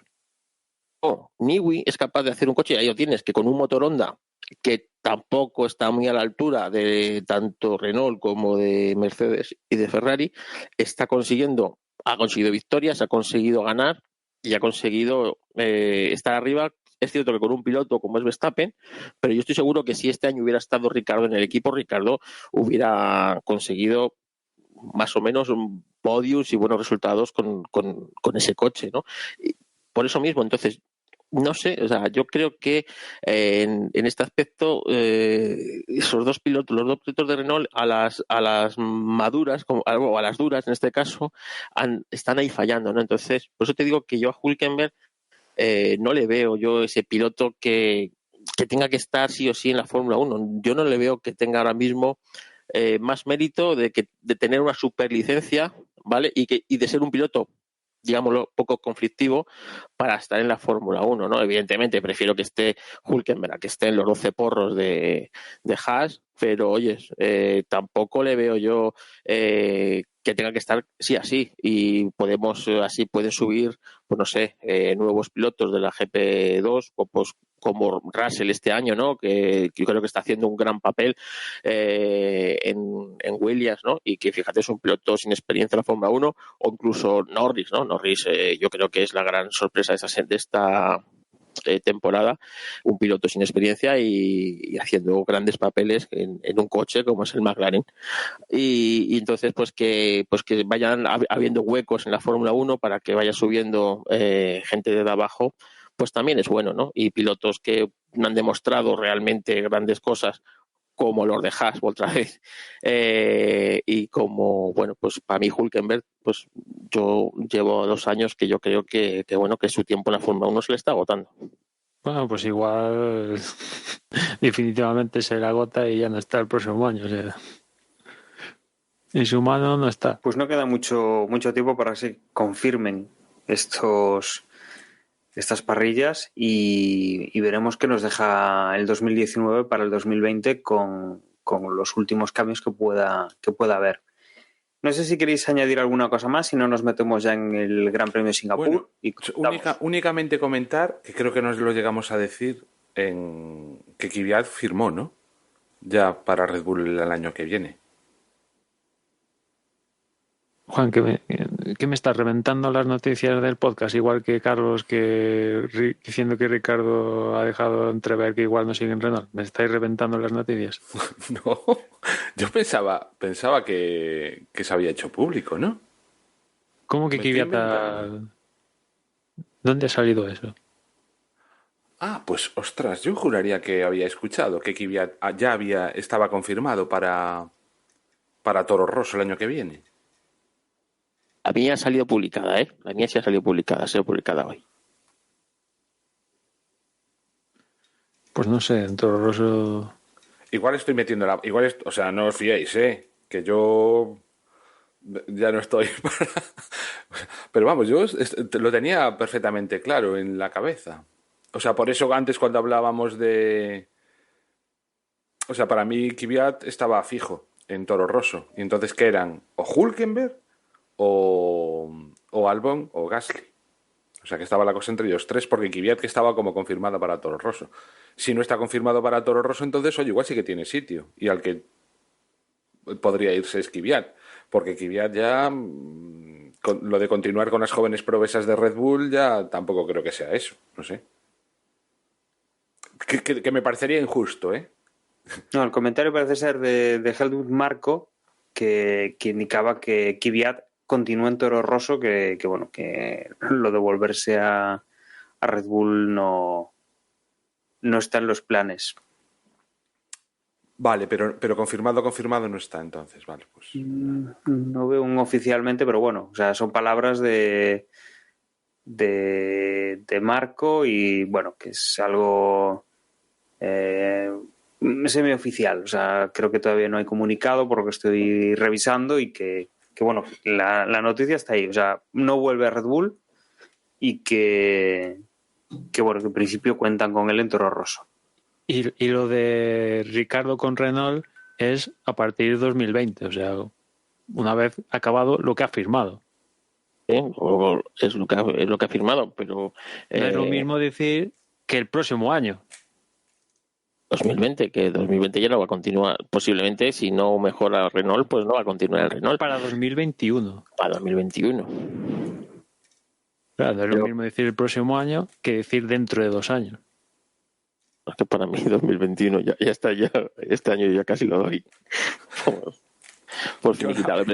No, Newey es capaz de hacer un coche, ahí lo tienes, que con un motor Honda que tampoco está muy a la altura de tanto Renault como de Mercedes y de Ferrari, ha conseguido victorias, ha conseguido ganar y ha conseguido estar arriba. Es cierto que con un piloto como es Verstappen, pero yo estoy seguro que si este año hubiera estado Ricardo en el equipo, Ricardo hubiera conseguido más o menos un podiums y buenos resultados con ese coche, ¿no? Y por eso mismo, entonces, no sé, o sea, yo creo que en este aspecto esos dos pilotos, los dos pilotos de Renault a las maduras, o a las duras en este caso, están ahí fallando, ¿no? Entonces, por eso te digo que yo a Hülkenberg no le veo yo ese piloto que tenga que estar sí o sí en la Fórmula 1. Yo no le veo que tenga ahora mismo más mérito de tener una superlicencia, ¿vale? Y de ser un piloto, digámoslo, poco conflictivo para estar en la Fórmula 1, ¿no? Evidentemente prefiero que esté Hülkenberg a que esté en los 12 porros de Haas, pero oye, tampoco le veo yo que tenga que estar sí así y así pueden subir, pues no sé, nuevos pilotos de la GP2 o pues como Russell este año, ¿no? Que yo creo que está haciendo un gran papel en Williams, ¿no? Y que fíjate es un piloto sin experiencia en la Fórmula 1 o incluso Norris, ¿no? Norris yo creo que es la gran sorpresa de esta temporada, un piloto sin experiencia y haciendo grandes papeles en un coche como es el McLaren y entonces pues que vayan habiendo huecos en la Fórmula 1 para que vaya subiendo gente de abajo, pues también es bueno, ¿no? Y pilotos que no han demostrado realmente grandes cosas como los de Haas otra vez y como, bueno, pues para mí Hülkenberg, pues yo llevo 2 años que yo creo que bueno, que su tiempo en la Fórmula 1 se le está agotando. Bueno, pues igual definitivamente se la agota y ya no está el próximo año. O sea, en su mano no está. Pues no queda mucho tiempo para que se confirmen estas parrillas y veremos qué nos deja el 2019 para el 2020 con los últimos cambios que pueda haber. No sé si queréis añadir alguna cosa más, si no nos metemos ya en el Gran Premio de Singapur. Bueno, únicamente comentar, que creo que nos lo llegamos a decir, que Kvyat firmó, ¿no? Ya para Red Bull el año que viene. Juan, que me estás reventando las noticias del podcast, igual que Carlos, diciendo que Ricardo ha dejado entrever que igual no sigue en Renault. ¿Me estáis reventando las noticias? No, yo pensaba que se había hecho público, ¿no? ¿Cómo que Me estoy Kvyat inventando. ¿Dónde ha salido eso? Ah, pues ostras, yo juraría que había escuchado que Kvyat estaba confirmado para Toro Rosso el año que viene. La mía ha salido publicada, ¿eh? La mía sí ha salido publicada, ha sido publicada hoy. Pues no sé, en Toro Rosso... Igual estoy metiendo o sea, no os fiéis, que yo ya no estoy para... Pero vamos, yo lo tenía perfectamente claro en la cabeza. O sea, por eso antes cuando hablábamos de... O sea, para mí Kvyat estaba fijo en Toro Rosso. Y entonces, ¿qué eran? ¿O Hülkenberg o Albon o Gasly? O sea, que estaba la cosa entre ellos tres, porque Kvyat que estaba como confirmada para Toro Rosso. Si no está confirmado para Toro Rosso, entonces, oye, igual sí que tiene sitio. Y al que podría irse es Kvyat. Porque Kvyat ya... lo de continuar con las jóvenes promesas de Red Bull ya tampoco creo que sea eso. No sé. Que me parecería injusto, ¿eh? No, el comentario parece ser de Helmut Marko, que indicaba que Kvyat continúa en Toro Rosso, que bueno, que lo de volverse a Red Bull no está en los planes. Vale, pero confirmado no está, entonces, vale, pues. No veo un oficialmente, pero bueno, o sea, son palabras de Marco y bueno, que es algo semioficial, o sea, creo que todavía no hay comunicado por lo que estoy revisando y que bueno, la noticia está ahí, o sea, no vuelve a Red Bull y que bueno, que en principio cuentan con él en Toro Rosso. Y lo de Ricardo con Renault es a partir de 2020, o sea, una vez acabado lo que ha firmado. O es lo que ha firmado, pero... No es lo mismo decir que el próximo año. 2020, que 2020 ya no va a continuar. Posiblemente, si no mejora Renault, pues no va a continuar el Renault. Para 2021. Para 2021. Claro, es lo mismo decir el próximo año que decir dentro de 2 años. Es que para mí 2021 ya está, ya este año ya casi lo doy. Por finiquitado,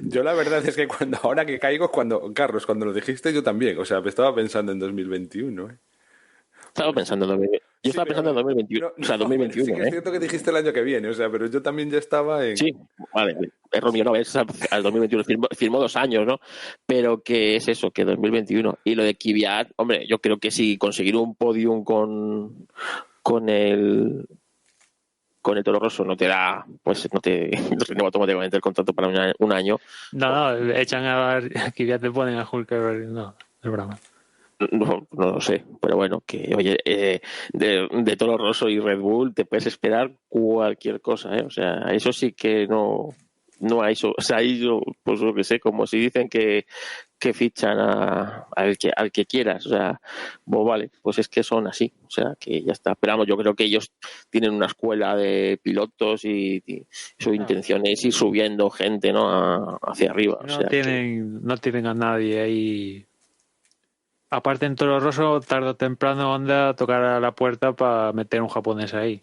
yo la verdad es que ahora que caigo, Carlos, cuando lo dijiste, yo también. O sea, estaba pensando en 2021, ¿eh? Estaba pensando en 2021. Yo estaba pensando en 2021. O sea, 2021. Sí que es cierto que dijiste el año que viene, o sea, pero yo también ya estaba en. Sí, vale. Error mío, no ves, al 2021 firmó 2 años, ¿no? Pero que es eso, que 2021. Y lo de Kvyat, hombre, yo creo que si conseguir un podium con el Toro Rosso no te da, pues no te renueva automáticamente el contrato para un año. No, echan a Kvyat, te ponen a Hülkenberg, no, es broma. No lo sé, pero bueno, que oye, de Toro Rosso y Red Bull te puedes esperar cualquier cosa, ¿eh? O sea, eso sí que no hay eso, o sea, ahí yo, pues lo que sé, como si dicen que fichan al que quieras, o sea, pues vale, pues es que son así, o sea, que ya está. Pero vamos, yo creo que ellos tienen una escuela de pilotos y su intención es ir subiendo gente, ¿no? Hacia arriba. No, o sea, no tienen a nadie ahí. Aparte en Toro Rosso, tarde o temprano Honda tocará la puerta para meter un japonés ahí.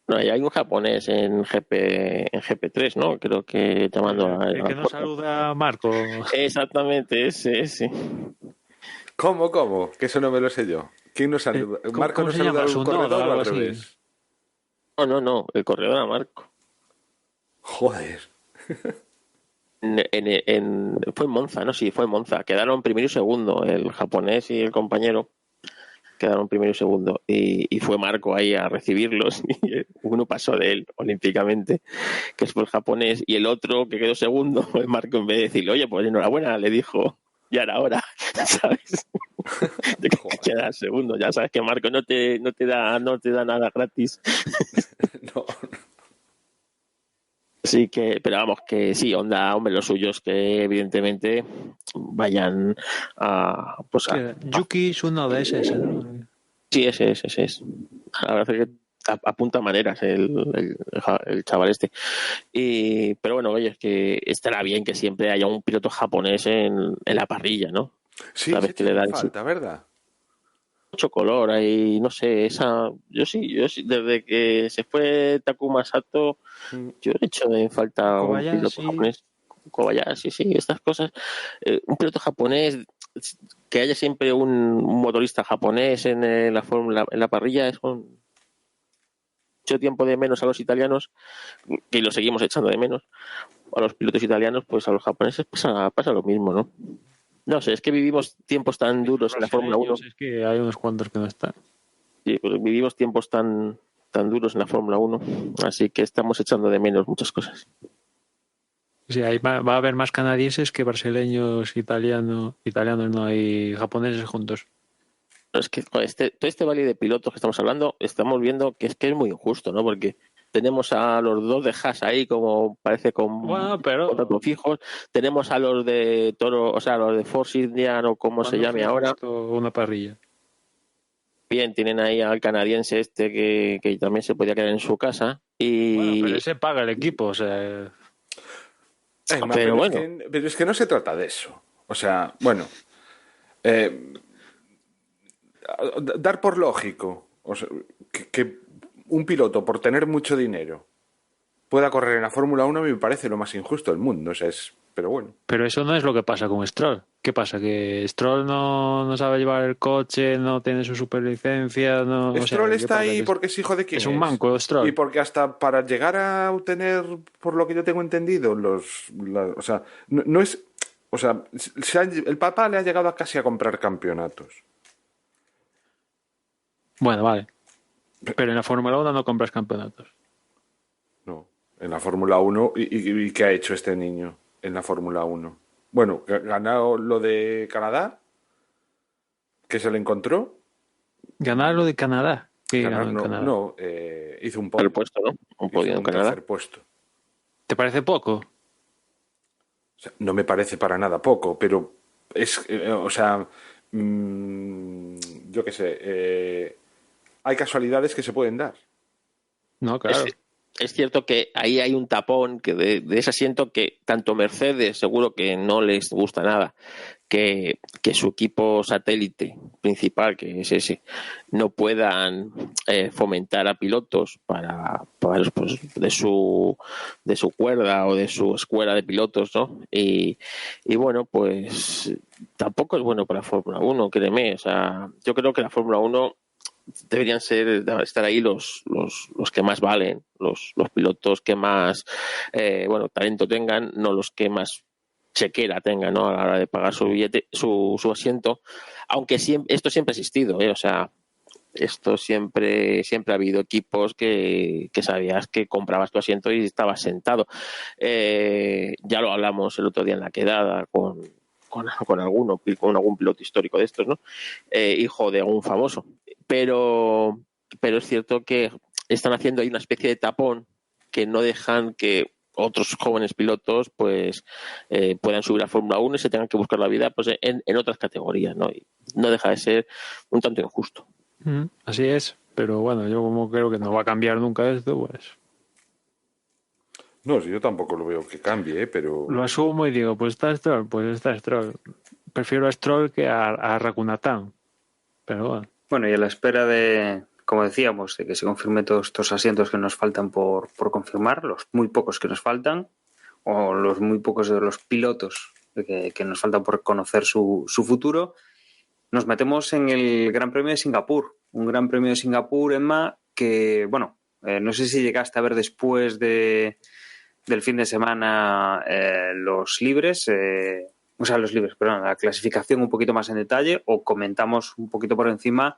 No, y hay un japonés en GP3, ¿no? Creo que llamando a... El que nos saluda a Marco. Exactamente, ese. ¿Cómo? Que eso no me lo sé yo. ¿Quién nos saluda? ¿Marco nos saluda al corredor o al revés? No, el corredor a Marco. Joder. Fue en Monza, ¿no? Sí, fue en Monza. Quedaron primero y segundo, el japonés y el compañero. Quedaron primero y segundo y fue Marco ahí a recibirlos y uno pasó de él olímpicamente, que es el japonés, y el otro que quedó segundo, Marco, en vez de decirle, oye, pues enhorabuena, le dijo, ya era hora, ¿sabes? De que queda segundo, ya sabes que Marco no te da nada gratis. No. Sí que, pero vamos, que sí, Honda, hombre, los suyos que evidentemente vayan a... Pues Yuki es uno de esos, ¿no? Sí, ese es. La verdad es que apunta maneras el chaval este. Pero bueno, oye, es que estará bien que siempre haya un piloto japonés en la parrilla, ¿no? Sí, Sabes se que echa le en dan falta, ¿verdad? mucho color ahí, no sé, yo sí, desde que se fue Takuma Sato, Mm. yo he hecho en falta un piloto Kobayashi. japonés. Kobayashi, sí, estas cosas. Un piloto japonés, que haya siempre un motorista japonés en la fórmula, en la parrilla, es un mucho tiempo de menos a los italianos, que lo seguimos echando de menos, a los pilotos italianos, pues a los japoneses pasa lo mismo, ¿no? No sé, es que vivimos tiempos tan Y los duros en la Fórmula 1. brasileños es que hay unos cuantos que no están. Sí, pues vivimos tiempos tan duros en la Fórmula 1, así que estamos echando de menos muchas cosas. Sí, ahí va a haber más canadienses que brasileños, italianos no hay japoneses juntos. Es que joder, todo este valle de pilotos que estamos hablando, estamos viendo que es muy injusto, ¿no? Porque tenemos a los dos de Haas ahí, como parece con Bueno, pero contratos fijos, tenemos a los de Toro, o sea, a los de Force India o como se ¿cuándo llame fue ahora. justo una parrilla? Bien, tienen ahí al canadiense este que también se podía quedar en su casa. Bueno, pero Y ese paga el equipo, o sea, Emma, pero bueno, pero es que no se trata de eso. O sea, bueno, eh, dar por lógico, o sea, que un piloto por tener mucho dinero pueda correr en la Fórmula 1 me parece lo más injusto del mundo. O sea, pero bueno. pero eso no es lo que pasa con Stroll. ¿Qué pasa? Que Stroll no sabe llevar el coche, no tiene su superlicencia, no, o sea, Stroll ¿qué está pasa? ahí Que porque es hijo de quién es un es. manco Y Stroll. porque hasta para llegar a obtener, por lo que yo tengo entendido, o sea, no es, o sea, el papá le ha llegado a casi a comprar campeonatos. Bueno, vale. Pero en la Fórmula 1 no compras campeonatos. No, en la Fórmula 1. ¿Y qué ha hecho este niño en la Fórmula 1? Bueno, ganó lo de Canadá, que se le encontró. Ganar lo de Canadá. ¿Qué Ganar, ganó en no, Canadá? no, hizo un el podio. puesto, ¿no? Un Hizo podio en un Canadá. tercer puesto. ¿Te parece poco? O sea, no me parece para nada poco, pero o sea, yo qué sé, hay casualidades que se pueden dar. No, Es, claro. es cierto que ahí hay un tapón que de ese asiento que tanto Mercedes seguro que no les gusta nada, que su equipo satélite principal, que es ese, no puedan fomentar a pilotos para pues, de su cuerda o de su escuela de pilotos, ¿no? Y bueno, pues tampoco es bueno para la Fórmula 1, créeme. O sea, yo creo que la Fórmula 1 deberían estar ahí los que más valen, los pilotos que más talento tengan, no los que más chequera tengan, ¿no? A la hora de pagar su billete, su asiento, aunque esto siempre ha existido, o sea, esto siempre ha habido equipos que sabías que comprabas tu asiento y estabas sentado. Ya lo hablamos el otro día en la quedada con algún piloto histórico de estos, ¿no? Hijo de algún famoso. Pero es cierto que están haciendo ahí una especie de tapón que no dejan que otros jóvenes pilotos pues puedan subir a Fórmula 1 y se tengan que buscar la vida pues en otras categorías, ¿no? Y no deja de ser un tanto injusto. Así es. Pero bueno, yo como creo que no va a cambiar nunca esto, pues No, si yo tampoco lo veo que cambie, pero lo asumo y digo, pues está Stroll. Prefiero a Stroll que a Rakunatán. Pero bueno. Bueno, y a la espera de, como decíamos, de que se confirme todos estos asientos que nos faltan por confirmar, los muy pocos que nos faltan, o los muy pocos de los pilotos que nos faltan por conocer su futuro, nos metemos en el Gran Premio de Singapur. Un Gran Premio de Singapur, Emma, que, bueno, no sé si llegaste a ver después del fin de semana los libres, perdón, la clasificación un poquito más en detalle, o comentamos un poquito por encima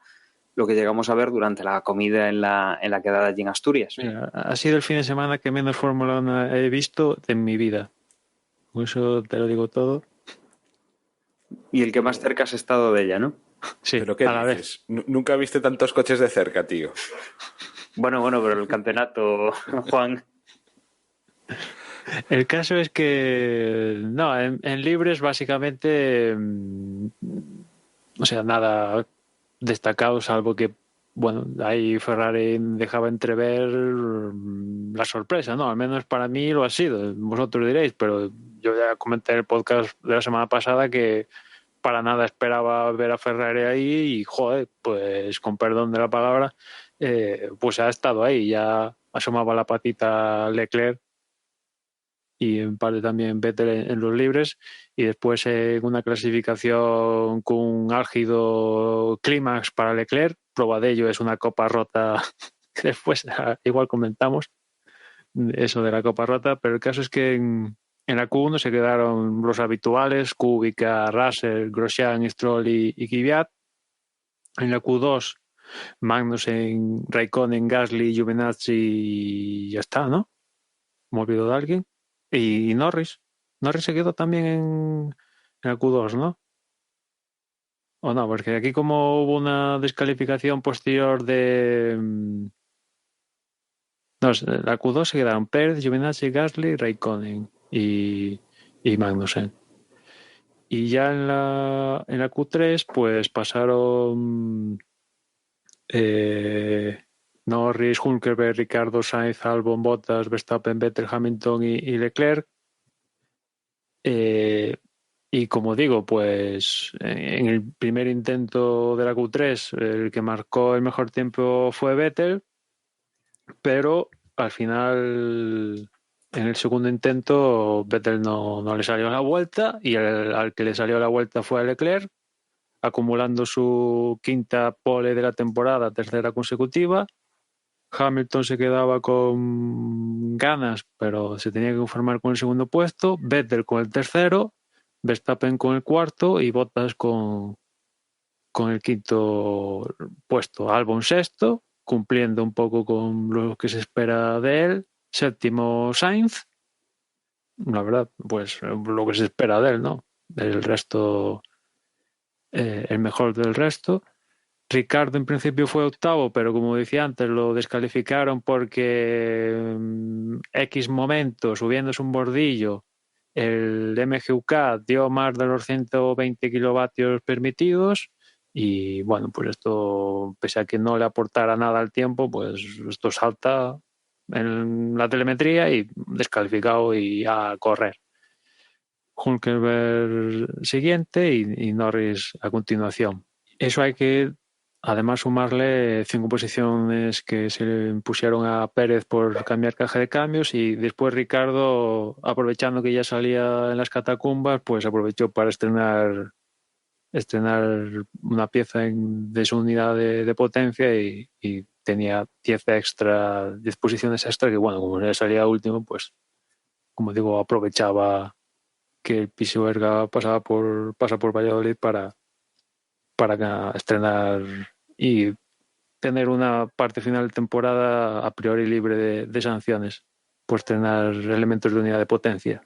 lo que llegamos a ver durante la comida en la quedada allí en Asturias. Mira, ha sido el fin de semana que menos Fórmula 1 he visto en mi vida. Con eso te lo digo todo. Y el que más cerca has estado de ella, ¿no? Sí, ¿pero qué a la vez. dices? Nunca viste tantos coches de cerca, tío. Bueno, pero el campeonato, Juan. El caso es que, no, en libres básicamente, o sea, nada destacado, salvo que bueno, ahí Ferrari dejaba entrever la sorpresa, ¿no? Al menos para mí lo ha sido. Vosotros diréis, pero yo ya comenté en el podcast de la semana pasada que para nada esperaba ver a Ferrari ahí y, joder, pues con perdón de la palabra, pues ha estado ahí, ya asomaba la patita Leclerc y en parte también Vettel en los libres, y después en una clasificación con un álgido clímax para Leclerc. Prueba de ello es una copa rota que después igual comentamos eso de la copa rota, pero el caso es que en la Q1 se quedaron los habituales: Kubica, Russell, Grosjean, Stroll y Kvyat. En la Q2 Magnussen, Raikkonen, Gasly, Giovinazzi y ya está, ¿no? Me olvido de alguien. Y Norris. Norris se quedó también en el Q2, ¿no? O no, porque aquí como hubo una descalificación posterior de... No, la Q2 se quedaron Pérez, Giovinazzi, Gasly, Raikkonen y Magnussen. Y ya en la Q3 pues pasaron Norris, Hülkenberg, Ricardo, Sainz, Albon, Bottas, Verstappen, Vettel, Hamilton y Leclerc. Y como digo, pues en el primer intento de la Q3 el que marcó el mejor tiempo fue Vettel, pero al final en el segundo intento Vettel no le salió la vuelta y al que le salió la vuelta fue a Leclerc, acumulando su quinta pole de la temporada, tercera consecutiva. Hamilton se quedaba con ganas, pero se tenía que conformar con el segundo puesto. Vettel con el tercero, Verstappen con el cuarto y Bottas con el quinto puesto. Albon sexto, cumpliendo un poco con lo que se espera de él. Séptimo Sainz, la verdad, pues lo que se espera de él, ¿no? El resto, el mejor del resto. Ricardo en principio fue octavo, pero como decía antes, lo descalificaron porque X momento, subiéndose un bordillo, el MGUK dio más de los 120 kilovatios permitidos y bueno, pues esto, pese a que no le aportara nada al tiempo, pues esto salta en la telemetría y descalificado y a correr. Hülkenberg siguiente y Norris a continuación. Eso hay que además sumarle 5 posiciones que se le impusieron a Pérez por cambiar caja de cambios, y después Ricardo, aprovechando que ya salía en las catacumbas, pues aprovechó para estrenar una pieza de su unidad de potencia y tenía 10 posiciones extra que, bueno, como ya salía último, pues como digo, aprovechaba que el Pisuerga pasa por Valladolid para estrenar y tener una parte final de temporada a priori libre de sanciones por estrenar elementos de unidad de potencia.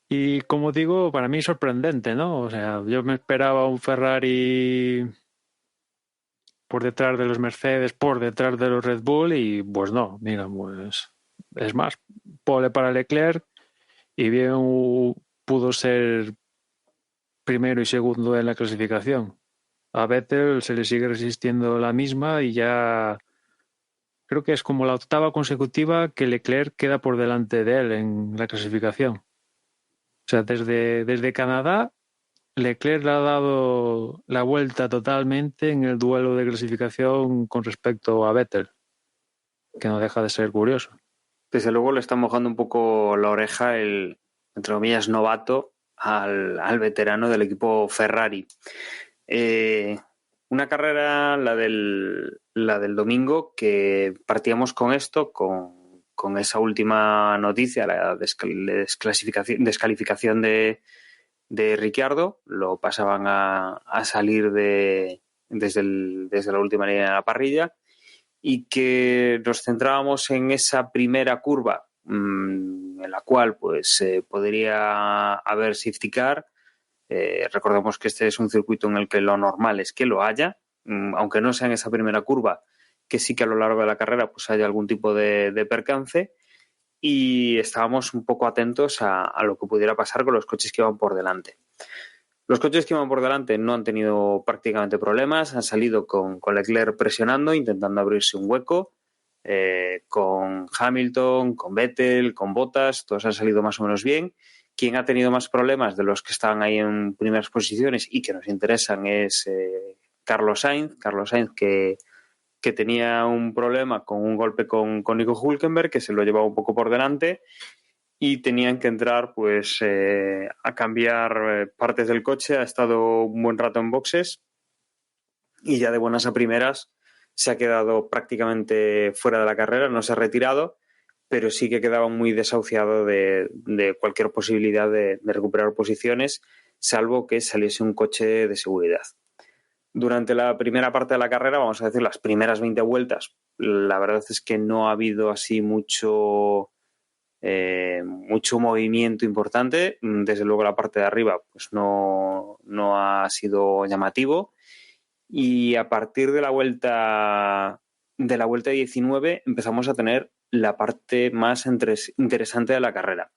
Y como digo, para mí sorprendente, ¿no? O sea, yo me esperaba un Ferrari por detrás de los Mercedes, por detrás de los Red Bull, y pues no, mira, pues es más, pole para Leclerc y bien pudo ser primero y segundo en la clasificación. A Vettel se le sigue resistiendo la misma y ya creo que es como la octava consecutiva que Leclerc queda por delante de él en la clasificación. O sea, desde Canadá, Leclerc le ha dado la vuelta totalmente en el duelo de clasificación con respecto a Vettel, que no deja de ser curioso. Desde luego le está mojando un poco la oreja el, entre comillas, novato al veterano del equipo Ferrari. Una carrera, la del domingo, que partíamos con esto, con esa última noticia, la descalificación de Ricciardo. Lo pasaban a salir desde la última línea de la parrilla, y que nos centrábamos en esa primera curva en la cual pues podría haber safety car. Recordemos que este es un circuito en el que lo normal es que lo haya, aunque no sea en esa primera curva, que sí que a lo largo de la carrera pues haya algún tipo de percance, y estábamos un poco atentos a lo que pudiera pasar con los coches que iban por delante. Los coches que iban por delante no han tenido prácticamente problemas, han salido con Leclerc presionando, intentando abrirse un hueco, con Hamilton, con Vettel, con Bottas, todos han salido más o menos bien. Quien ha tenido más problemas de los que estaban ahí en primeras posiciones y que nos interesan es Carlos Sainz que tenía un problema con un golpe con Nico Hülkenberg, que se lo llevaba un poco por delante, y tenían que entrar pues a cambiar partes del coche. Ha estado un buen rato en boxes y ya de buenas a primeras se ha quedado prácticamente fuera de la carrera, no se ha retirado, pero sí que quedaba muy desahuciado de cualquier posibilidad de recuperar posiciones, salvo que saliese un coche de seguridad. Durante la primera parte de la carrera, vamos a decir las primeras 20 vueltas, la verdad es que no ha habido así mucho movimiento importante. Desde luego la parte de arriba pues no ha sido llamativo, y a partir de la vuelta 19 empezamos a tener la parte más interesante de la carrera.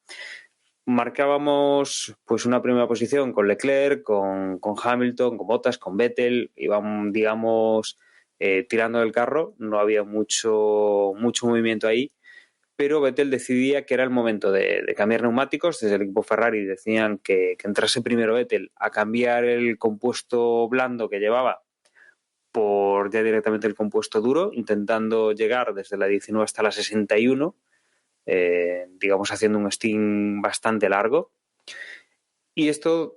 Marcábamos pues una primera posición con Leclerc, con Hamilton, con Bottas, con Vettel, iban, digamos, tirando del carro, no había mucho movimiento ahí, pero Vettel decidía que era el momento de cambiar neumáticos. Desde el equipo Ferrari decían que entrase primero Vettel a cambiar el compuesto blando que llevaba por ya directamente el compuesto duro, intentando llegar desde la 19 hasta la 61, digamos haciendo un stint bastante largo. Y esto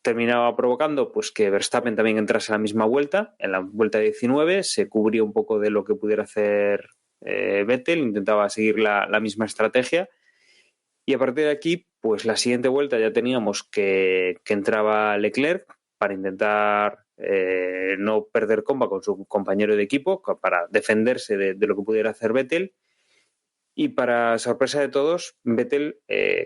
terminaba provocando pues que Verstappen también entrase a la misma vuelta. En la vuelta 19 se cubría un poco de lo que pudiera hacer Vettel, intentaba seguir la misma estrategia, y a partir de aquí pues la siguiente vuelta ya teníamos que entraba Leclerc para intentar no perder comba con su compañero de equipo, para defenderse de lo que pudiera hacer Vettel, y para sorpresa de todos Vettel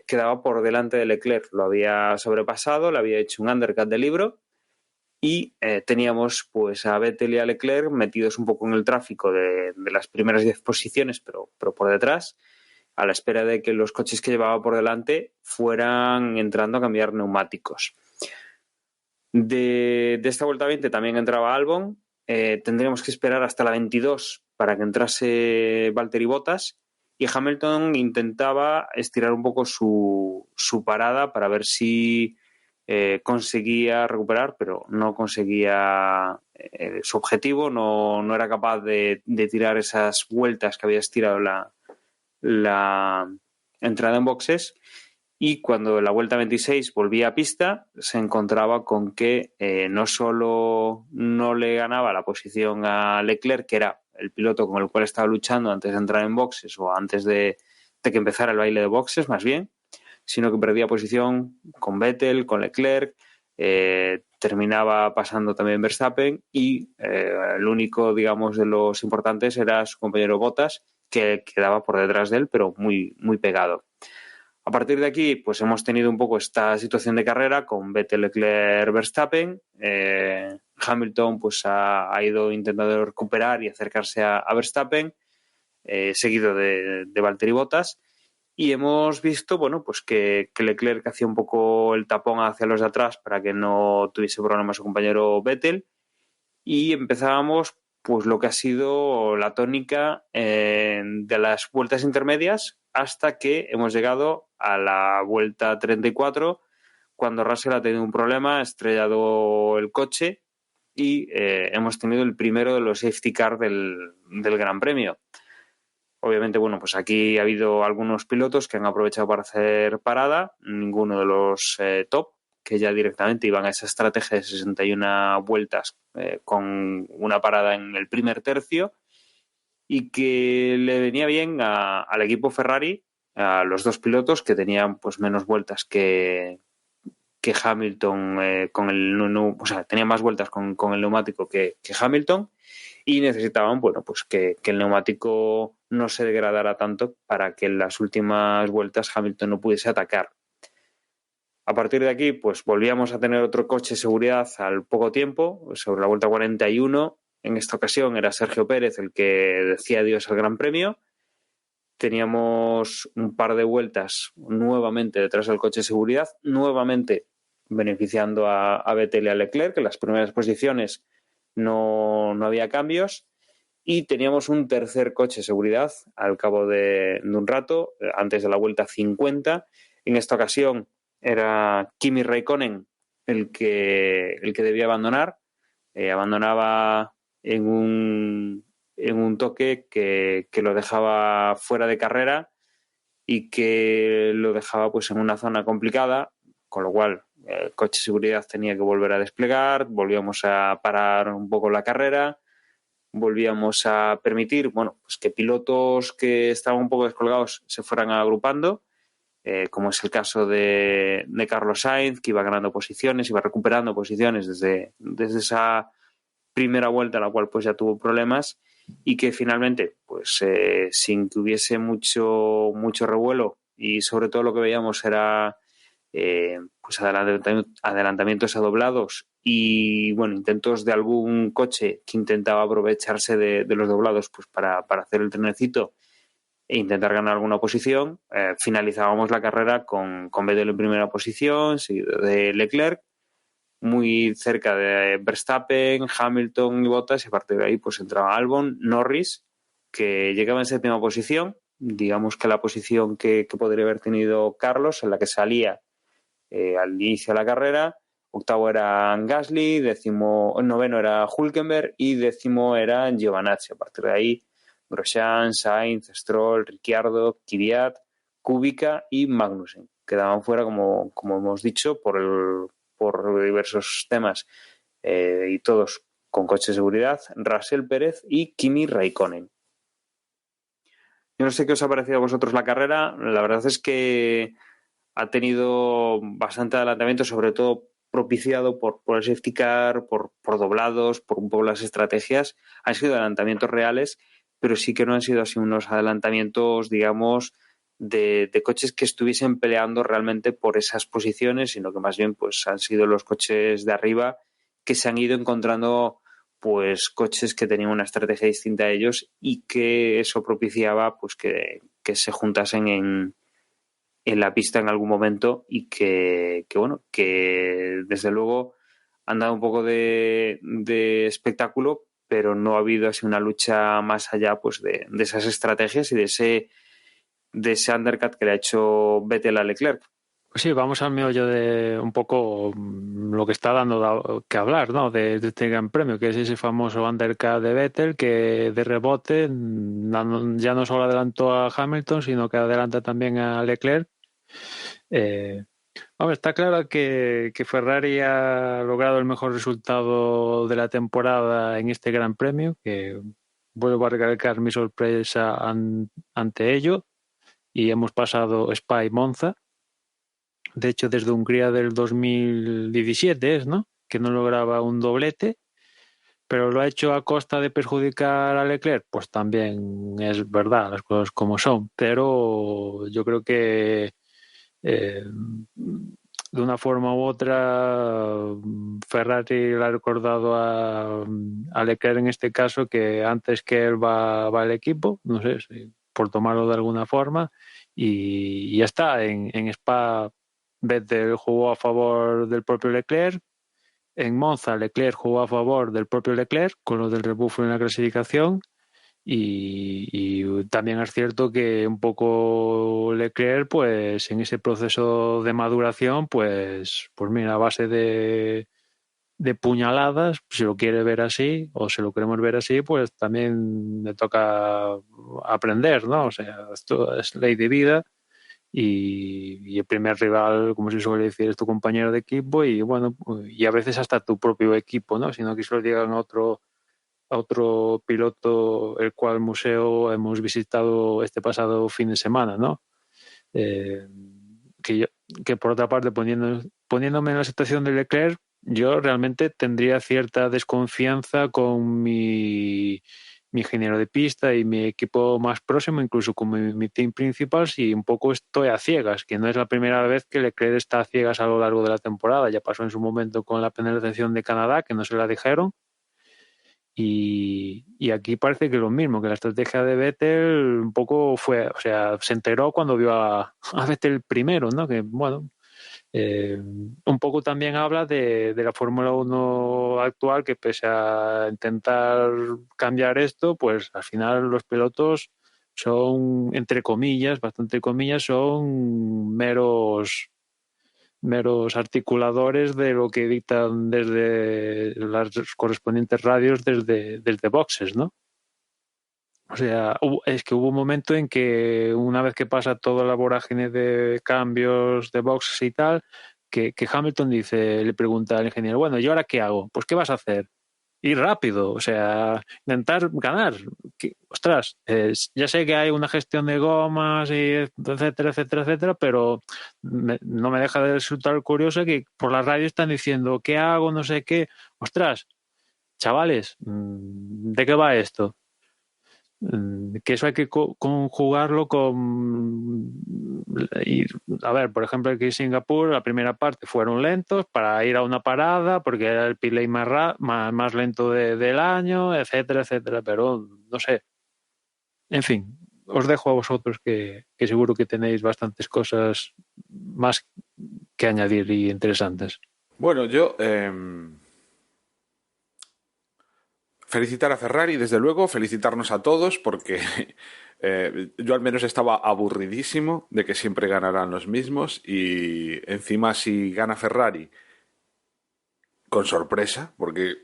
quedaba por delante de Leclerc, lo había sobrepasado, le había hecho un undercut de libro, y teníamos pues a Vettel y a Leclerc metidos un poco en el tráfico de las primeras 10 posiciones, pero por detrás, a la espera de que los coches que llevaba por delante fueran entrando a cambiar neumáticos. De esta vuelta 20 también entraba Albon. Tendríamos que esperar hasta la 22 para que entrase Valtteri Bottas, y Hamilton intentaba estirar un poco su parada para ver si conseguía recuperar, pero no conseguía su objetivo, no era capaz de tirar esas vueltas que había estirado la entrada en boxes. Y cuando la vuelta 26 volvía a pista, se encontraba con que no solo no le ganaba la posición a Leclerc, que era el piloto con el cual estaba luchando antes de entrar en boxes, o antes de que empezara el baile de boxes más bien, sino que perdía posición con Vettel, con Leclerc, terminaba pasando también Verstappen, y el único, digamos, de los importantes era su compañero Bottas, que quedaba por detrás de él, pero muy, muy pegado. A partir de aquí, pues hemos tenido un poco esta situación de carrera con Vettel, Leclerc, Verstappen. Hamilton pues ha ido intentando recuperar y acercarse a Verstappen, seguido de Valtteri Bottas. Y hemos visto, bueno, pues que Leclerc hacía un poco el tapón hacia los de atrás para que no tuviese problemas su compañero Vettel, y empezábamos pues lo que ha sido la tónica de las vueltas intermedias, hasta que hemos llegado a la vuelta 34, cuando Russell ha tenido un problema, ha estrellado el coche, y hemos tenido el primero de los safety car del Gran Premio. Obviamente, bueno, pues aquí ha habido algunos pilotos que han aprovechado para hacer parada, ninguno de los top, que ya directamente iban a esa estrategia de 61 vueltas con una parada en el primer tercio, y que le venía bien al equipo Ferrari, a los dos pilotos que tenían pues menos vueltas que Hamilton o sea, tenían más vueltas con el neumático que Hamilton, y necesitaban, bueno, pues que el neumático no se degradara tanto para que en las últimas vueltas Hamilton no pudiese atacar. A partir de aquí, pues volvíamos a tener otro coche de seguridad al poco tiempo, sobre la vuelta 41. En esta ocasión era Sergio Pérez el que decía adiós al Gran Premio. Teníamos un par de vueltas nuevamente detrás del coche de seguridad. Nuevamente beneficiando a Vettel y a Leclerc, que en las primeras posiciones no había cambios. Y teníamos un tercer coche de seguridad al cabo de un rato, antes de la vuelta 50. En esta ocasión era Kimi Räikkönen el que debía abandonar. Abandonaba en un toque que lo dejaba fuera de carrera y que lo dejaba pues en una zona complicada, con lo cual el coche de seguridad tenía que volver a desplegar, volvíamos a parar un poco la carrera, volvíamos a permitir, bueno, pues que pilotos que estaban un poco descolgados se fueran agrupando, como es el caso de Carlos Sainz, que iba ganando posiciones, iba recuperando posiciones desde esa primera vuelta, en la cual pues ya tuvo problemas, y que finalmente, pues sin que hubiese mucho revuelo, y sobre todo lo que veíamos era pues adelantamientos doblados y bueno, intentos de algún coche que intentaba aprovecharse de los doblados pues para hacer el trenecito e intentar ganar alguna posición. Finalizábamos la carrera con Vettel en primera posición, seguido de Leclerc, muy cerca de Verstappen, Hamilton y Bottas, y a partir de ahí pues entraba Albon, Norris, que llegaba en séptima posición, digamos que la posición que podría haber tenido Carlos, en la que salía al inicio de la carrera. Octavo era Gasly, noveno era Hülkenberg y décimo era Giovinazzi. A partir de ahí, Grosjean, Sainz, Stroll, Ricciardo, Kvyat, Kubica y Magnussen. Quedaban fuera, como hemos dicho, por diversos temas y todos con coche de seguridad, Russell, Pérez y Kimi Räikkönen. Yo no sé qué os ha parecido a vosotros la carrera. La verdad es que ha tenido bastante adelantamiento, sobre todo propiciado por el safety car, por doblados, por un poco las estrategias. Han sido adelantamientos reales, pero sí que no han sido así unos adelantamientos, digamos, de coches que estuviesen peleando realmente por esas posiciones, sino que más bien pues han sido los coches de arriba que se han ido encontrando pues coches que tenían una estrategia distinta a ellos y que eso propiciaba pues que se juntasen en la pista en algún momento y que desde luego han dado un poco de espectáculo, pero no ha habido así una lucha más allá pues de esas estrategias y de ese undercut que le ha hecho Vettel a Leclerc. Pues sí, vamos al meollo de un poco lo que está dando que hablar, ¿no? De este Gran Premio, que es ese famoso undercut de Vettel que de rebote ya no solo adelantó a Hamilton, sino que adelanta también a Leclerc. Está claro que Ferrari ha logrado el mejor resultado de la temporada en este Gran Premio, que vuelvo a recalcar mi sorpresa ante ello, y hemos pasado Spa y Monza. De hecho, desde Hungría del 2017 ¿no? Que no lograba un doblete, pero lo ha hecho a costa de perjudicar a Leclerc. Pues también es verdad, las cosas como son, pero yo creo que de una forma u otra Ferrari le ha recordado a Leclerc en este caso que antes que él va el equipo, no sé, por tomarlo de alguna forma, y ya está. En Spa Vettel jugó a favor del propio Leclerc. En Monza Leclerc jugó a favor del propio Leclerc con lo del rebufo en la clasificación. Y también es cierto que un poco Leclerc, pues en ese proceso de maduración, pues mira, a base de puñaladas, si lo quiere ver así o si lo queremos ver así, pues también le toca aprender, ¿no? O sea, esto es ley de vida y el primer rival, como se suele decir, es tu compañero de equipo y bueno, y a veces hasta tu propio equipo, ¿no? Si no que se lo digan a otro piloto, el cual museo hemos visitado este pasado fin de semana, ¿no? Que por otra parte, poniéndome en la situación de Leclerc, yo realmente tendría cierta desconfianza con mi ingeniero de pista y mi equipo más próximo, incluso con mi team principal, si un poco estoy a ciegas, que no es la primera vez que Leclerc está a ciegas a lo largo de la temporada. Ya pasó en su momento con la penalización de Canadá, que no se la dijeron. Y aquí parece que lo mismo, que la estrategia de Vettel un poco fue, o sea, se enteró cuando vio a Vettel primero, ¿no? Que bueno, Un poco también habla de la Fórmula 1 actual, que pese a intentar cambiar esto, pues al final los pilotos son, entre comillas, bastante comillas, son meros articuladores de lo que dictan desde las correspondientes radios desde boxes, ¿no? O sea, es que hubo un momento en que una vez que pasa toda la vorágine de cambios de boxes y tal, que Hamilton le pregunta al ingeniero, bueno, ¿y ahora qué hago? Pues ¿qué vas a hacer? Ir rápido, o sea, intentar ganar. Ostras, ya sé que hay una gestión de gomas y etcétera, etcétera, etcétera, pero no me deja de resultar curioso que por la radio están diciendo, ¿qué hago? No sé qué. Ostras, chavales, ¿de qué va esto? Que eso hay que conjugarlo con... a ver, por ejemplo, aquí en Singapur la primera parte fueron lentos para ir a una parada porque era el pit lane más lento del año, etcétera, etcétera, pero no sé. En fin, os dejo a vosotros que seguro que tenéis bastantes cosas más que añadir y interesantes. Bueno, yo felicitar a Ferrari, desde luego, felicitarnos a todos, porque yo al menos estaba aburridísimo de que siempre ganarán los mismos y encima si gana Ferrari con sorpresa, porque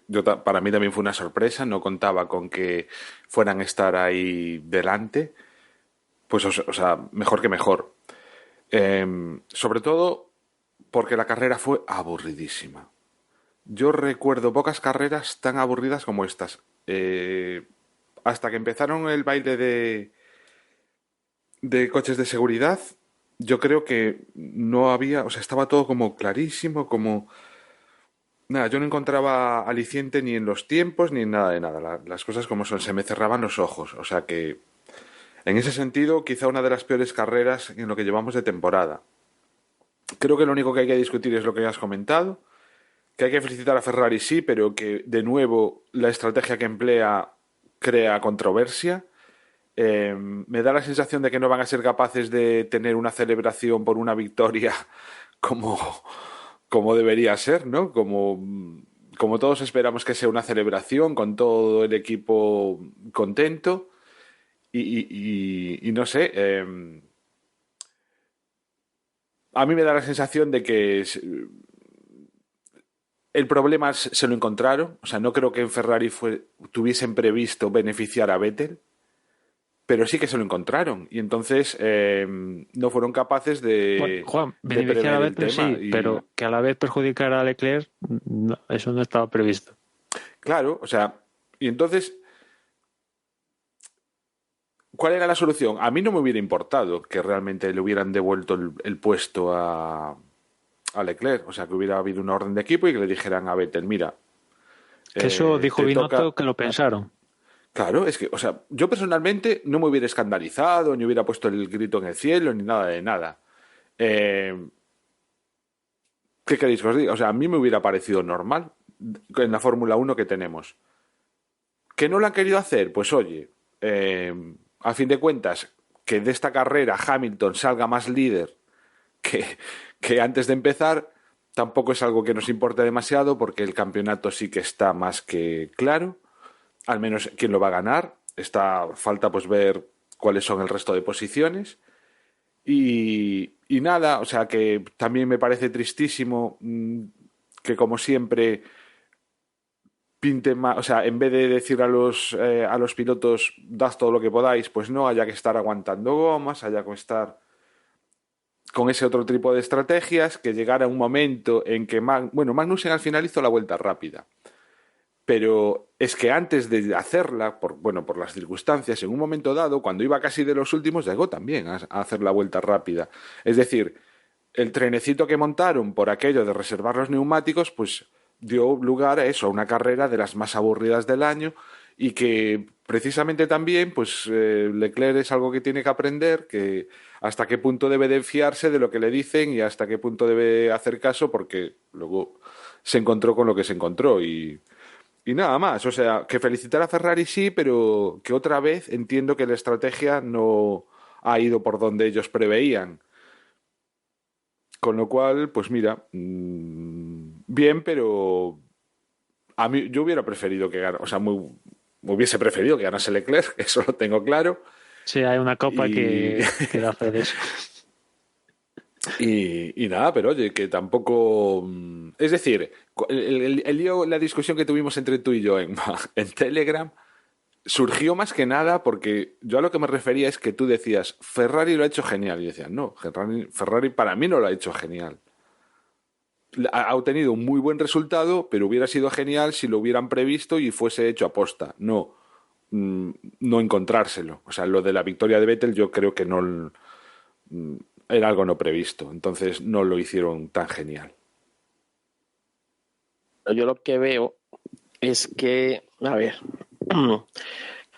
para mí también fue una sorpresa, no contaba con que fueran a estar ahí delante, pues o sea, mejor que mejor. Sobre todo porque la carrera fue aburridísima. Yo recuerdo pocas carreras tan aburridas como estas. Hasta que empezaron el baile de coches de seguridad, yo creo que no había, o sea, estaba todo como clarísimo, como... Nada, yo no encontraba aliciente ni en los tiempos ni en nada de nada. Las cosas como son, se me cerraban los ojos. O sea que, en ese sentido, quizá una de las peores carreras en lo que llevamos de temporada. Creo que lo único que hay que discutir es lo que has comentado, que hay que felicitar a Ferrari, sí, pero que de nuevo la estrategia que emplea crea controversia. Me da la sensación de que no van a ser capaces de tener una celebración por una victoria como, como debería ser, ¿no? Como todos esperamos que sea una celebración con todo el equipo contento y no sé, a mí me da la sensación de que el problema se lo encontraron. O sea, no creo que en Ferrari tuviesen previsto beneficiar a Vettel, pero sí que se lo encontraron. Y entonces no fueron capaces Bueno, Juan, beneficiar a Vettel sí, pero que a la vez perjudicar a Leclerc, no, eso no estaba previsto. Claro, o sea, y entonces, ¿cuál era la solución? A mí no me hubiera importado que realmente le hubieran devuelto el puesto a Leclerc, o sea, que hubiera habido una orden de equipo y que le dijeran a Vettel, mira, que eso dijo Binotto que lo pensaron. Claro, es que, o sea, yo personalmente no me hubiera escandalizado, ni hubiera puesto el grito en el cielo, ni nada de nada. ¿Qué queréis que os diga? O sea, a mí me hubiera parecido normal en la Fórmula 1 que tenemos. ¿Que no lo han querido hacer? Pues oye, a fin de cuentas, que de esta carrera Hamilton salga más líder que antes de empezar, tampoco es algo que nos importe demasiado porque el campeonato sí que está más que claro, al menos quién lo va a ganar. Falta pues ver cuáles son el resto de posiciones y nada, o sea que también me parece tristísimo que como siempre pinte más, o sea, en vez de decir a los pilotos dad todo lo que podáis, pues no, haya que estar aguantando gomas, haya que estar con ese otro tipo de estrategias, que llegara un momento en que Magnussen al final hizo la vuelta rápida, pero es que antes de hacerla, por las circunstancias, en un momento dado, cuando iba casi de los últimos, llegó también a hacer la vuelta rápida. Es decir, el trenecito que montaron por aquello de reservar los neumáticos, pues dio lugar a eso, a una carrera de las más aburridas del año y que precisamente también, pues Leclerc es algo que tiene que aprender, que hasta qué punto debe de fiarse de lo que le dicen y hasta qué punto debe hacer caso, porque luego se encontró con lo que se encontró y nada más. O sea, que felicitar a Ferrari sí, pero que otra vez entiendo que la estrategia no ha ido por donde ellos preveían. Con lo cual, pues mira, bien, pero a mí yo hubiera preferido que ganara, o sea, hubiese preferido que ganase Leclerc, eso lo tengo claro. Sí, hay una copa Y, que da fe de eso. y nada, pero oye, que tampoco... Es decir, el lío, la discusión que tuvimos entre tú y yo en Telegram surgió más que nada porque yo a lo que me refería es que tú decías, Ferrari lo ha hecho genial. Y yo decía, no, Ferrari para mí no lo ha hecho genial. Ha obtenido un muy buen resultado, pero hubiera sido genial si lo hubieran previsto y fuese hecho aposta. No, no encontrárselo. O sea, lo de la victoria de Vettel yo creo que no era algo no previsto. Entonces no lo hicieron tan genial. Yo lo que veo es que, a ver,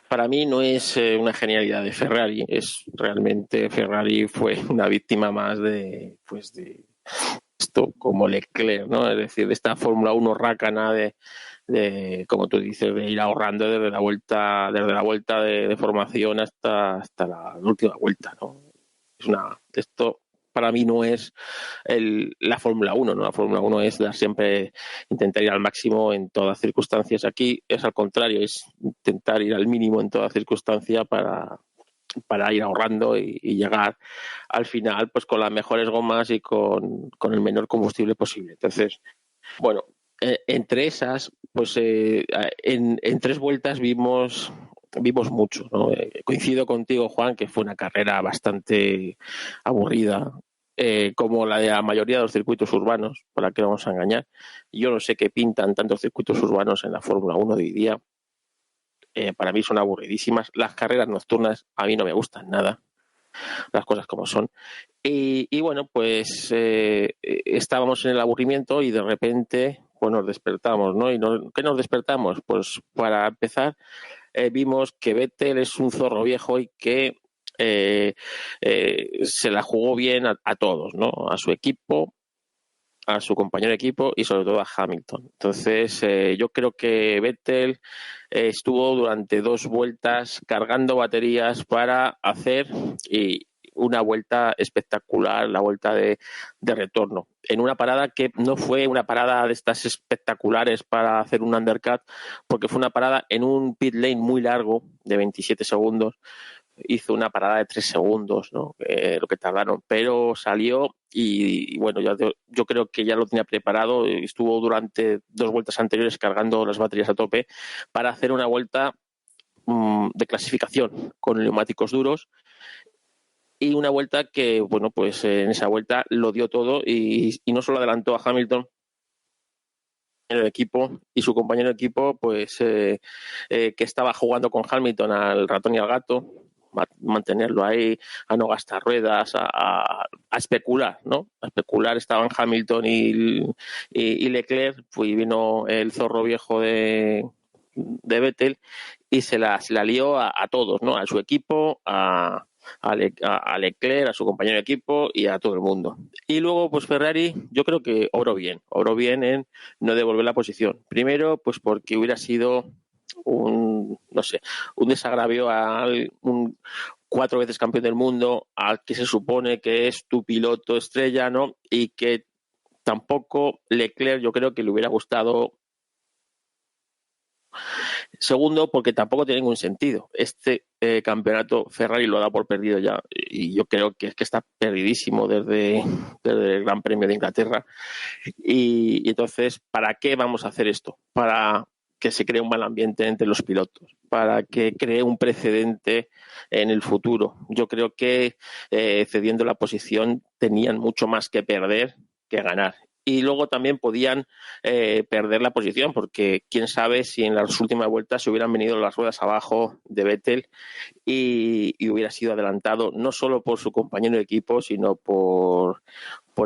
para mí no es una genialidad de Ferrari, es realmente Ferrari fue una víctima más de esto como Leclerc, ¿no? Es decir, de esta Fórmula 1 rácana de como tú dices, de ir ahorrando desde la vuelta de formación hasta la última vuelta, ¿no? Esto para mí no es la Fórmula 1, ¿no? La Fórmula 1 es intentar ir al máximo en todas circunstancias. Aquí es al contrario, es intentar ir al mínimo en toda circunstancia para ir ahorrando y llegar al final pues con las mejores gomas y con el menor combustible posible. Entonces, bueno, entre esas, pues en 3 vueltas vimos mucho, ¿no? Coincido contigo, Juan, que fue una carrera bastante aburrida, como la de la mayoría de los circuitos urbanos, para qué vamos a engañar. Yo no sé qué pintan tantos circuitos urbanos en la Fórmula 1 de hoy día. Para mí son aburridísimas. Las carreras nocturnas a mí no me gustan nada, las cosas como son. Y bueno, pues estábamos en el aburrimiento y de repente pues nos despertamos, ¿no? ¿Qué nos despertamos? Pues para empezar vimos que Vettel es un zorro viejo y que se la jugó bien a todos, ¿no? A su equipo, a su compañero de equipo y sobre todo a Hamilton. Entonces yo creo que Vettel estuvo durante 2 vueltas cargando baterías para hacer una vuelta espectacular, la vuelta de retorno, en una parada que no fue una parada de estas espectaculares para hacer un undercut, porque fue una parada en un pit lane muy largo de 27 segundos, hizo una parada de 3 segundos, ¿no? Lo que tardaron, pero salió y bueno, yo creo que ya lo tenía preparado, estuvo durante 2 vueltas anteriores cargando las baterías a tope para hacer una vuelta de clasificación con neumáticos duros y una vuelta que, bueno, pues en esa vuelta lo dio todo y no solo adelantó a Hamilton en el equipo y su compañero de equipo, pues que estaba jugando con Hamilton al ratón y al gato, mantenerlo ahí, a no gastar ruedas, a especular, ¿no? A especular estaban Hamilton y Leclerc, pues vino el zorro viejo de Vettel y se la lió a todos, ¿no? A su equipo, a Leclerc, a su compañero de equipo y a todo el mundo. Y luego, pues Ferrari, yo creo que obró bien en no devolver la posición. Primero, pues porque hubiera sido un desagravio a un 4 veces campeón del mundo, al que se supone que es tu piloto estrella, ¿no? Y que tampoco Leclerc yo creo que le hubiera gustado. Segundo, porque tampoco tiene ningún sentido. Este campeonato Ferrari lo da por perdido ya y yo creo que es que está perdidísimo desde el Gran Premio de Inglaterra. Y entonces, ¿para qué vamos a hacer esto? Para que se cree un mal ambiente entre los pilotos, para que cree un precedente en el futuro. Yo creo que cediendo la posición tenían mucho más que perder que ganar. Y luego también podían perder la posición, porque quién sabe si en las últimas vueltas se hubieran venido las ruedas abajo de Vettel y hubiera sido adelantado no solo por su compañero de equipo, sino por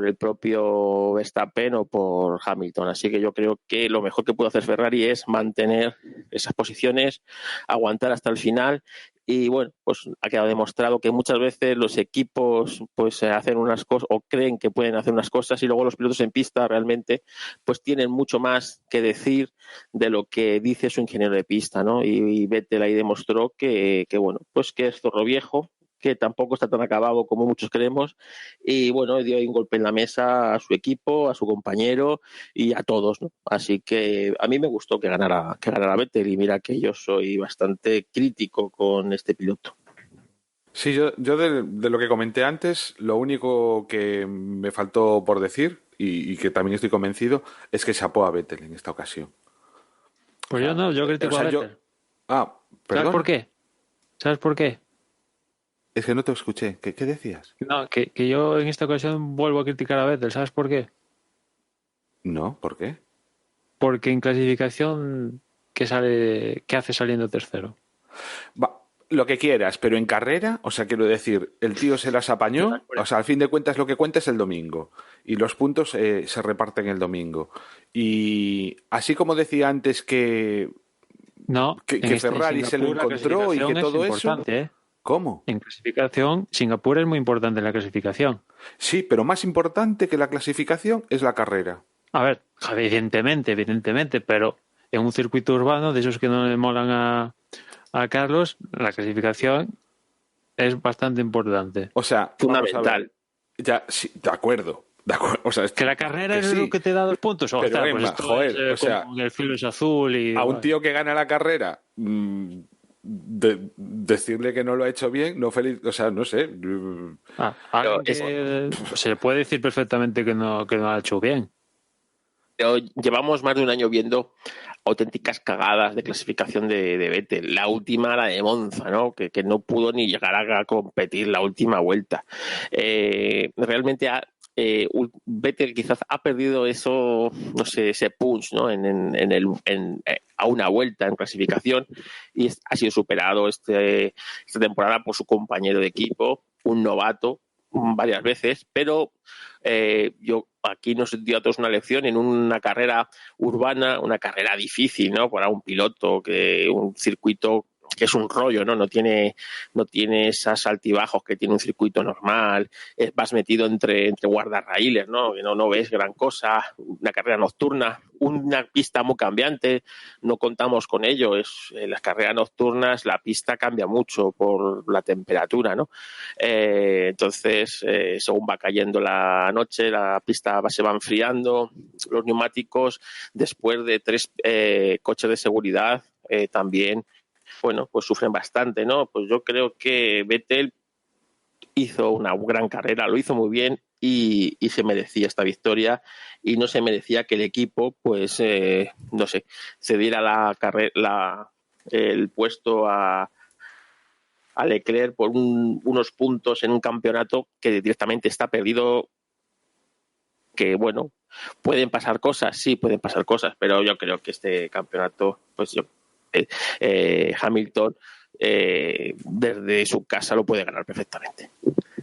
el propio Verstappen o por Hamilton. Así que yo creo que lo mejor que pudo hacer Ferrari es mantener esas posiciones, aguantar hasta el final. Y bueno, pues ha quedado demostrado que muchas veces los equipos pues hacen unas cosas o creen que pueden hacer unas cosas y luego los pilotos en pista realmente pues tienen mucho más que decir de lo que dice su ingeniero de pista, ¿no? Y Vettel ahí demostró que bueno, pues que es zorro viejo, que tampoco está tan acabado como muchos creemos, y bueno, dio un golpe en la mesa a su equipo, a su compañero y a todos, ¿no? Así que a mí me gustó que ganara Vettel, y mira que yo soy bastante crítico con este piloto. Sí, yo de lo que comenté antes, lo único que me faltó por decir, y que también estoy convencido, es que chapó a Vettel en esta ocasión. Pues yo no, yo critico a Vettel. ¿Sabes ¿Sabes por qué? ¿Sabes por qué? Es que no te escuché. ¿Qué decías? No, que yo en esta ocasión vuelvo a criticar a Vettel. ¿Sabes por qué? No, ¿por qué? Porque en clasificación, ¿qué hace saliendo tercero? Va, lo que quieras, pero en carrera, o sea, quiero decir, el tío se las apañó, o sea, al fin de cuentas lo que cuenta es el domingo, y los puntos se reparten el domingo. Y así como decía antes que Ferrari se lo encontró y que todo eso... ¿Cómo? En clasificación, Singapur es muy importante en la clasificación. Sí, pero más importante que la clasificación es la carrera. A ver, evidentemente, pero en un circuito urbano, de esos que no le molan a Carlos, la clasificación es bastante importante. O sea, fundamental. Ya, sí, de acuerdo. O sea, que la carrera es lo que te da 2 puntos. O pero sea, Emma, pues joder, o sea, el filo es azul y... A un tío que gana la carrera... decirle que no lo ha hecho bien, no feliz, o sea, no sé. Se puede decir perfectamente que no lo ha hecho bien. Pero llevamos más de un año viendo auténticas cagadas de clasificación de Vettel. La última, la de Monza, ¿no? Que no pudo ni llegar a competir la última vuelta. Realmente Vettel quizás ha perdido eso, no sé, ese punch, ¿no? A una vuelta en clasificación, y ha sido superado esta temporada por su compañero de equipo, un novato, varias veces, pero yo aquí nos dio a todos una lección en una carrera urbana, una carrera difícil, ¿no? Para un piloto, un circuito que es un rollo, ¿no? No tiene esos altibajos que tiene un circuito normal. Vas metido entre guardarraíles, ¿no? Que no ves gran cosa. Una carrera nocturna, una pista muy cambiante. No contamos con ello. En las carreras nocturnas la pista cambia mucho por la temperatura, ¿no? Entonces, según va cayendo la noche, la pista se va enfriando. Los neumáticos, después de 3 coches de seguridad, también, bueno, pues sufren bastante, ¿no? Pues yo creo que Vettel hizo una gran carrera, lo hizo muy bien, y se merecía esta victoria, y no se merecía que el equipo, pues, no sé, cediera el puesto a Leclerc por unos puntos en un campeonato que directamente está perdido. Que bueno, pueden pasar cosas, pero yo creo que este campeonato, pues Hamilton desde su casa lo puede ganar perfectamente.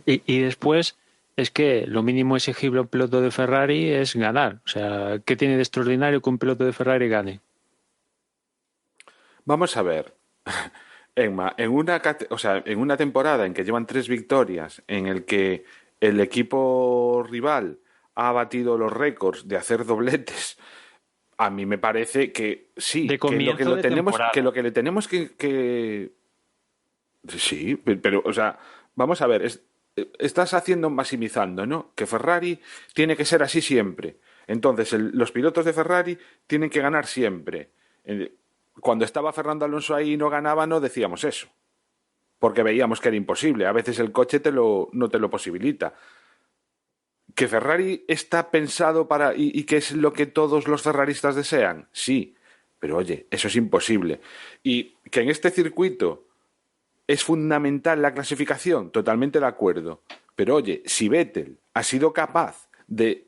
Y después es que lo mínimo exigible a un piloto de Ferrari es ganar. O sea, ¿qué tiene de extraordinario que un piloto de Ferrari gane? Vamos a ver, Emma, en una temporada en que llevan 3 victorias, en el que el equipo rival ha batido los récords de hacer dobletes, a mí me parece que sí, que lo que le tenemos que... Sí, pero, o sea, vamos a ver, estás maximizando, ¿no? Que Ferrari tiene que ser así siempre. Entonces, los pilotos de Ferrari tienen que ganar siempre. Cuando estaba Fernando Alonso ahí y no ganaba, no decíamos eso, porque veíamos que era imposible. A veces el coche no te lo posibilita. ¿Que Ferrari está pensado para y que es lo que todos los ferraristas desean? Sí, pero oye, eso es imposible. Y que en este circuito es fundamental la clasificación, totalmente de acuerdo. Pero oye, si Vettel ha sido capaz de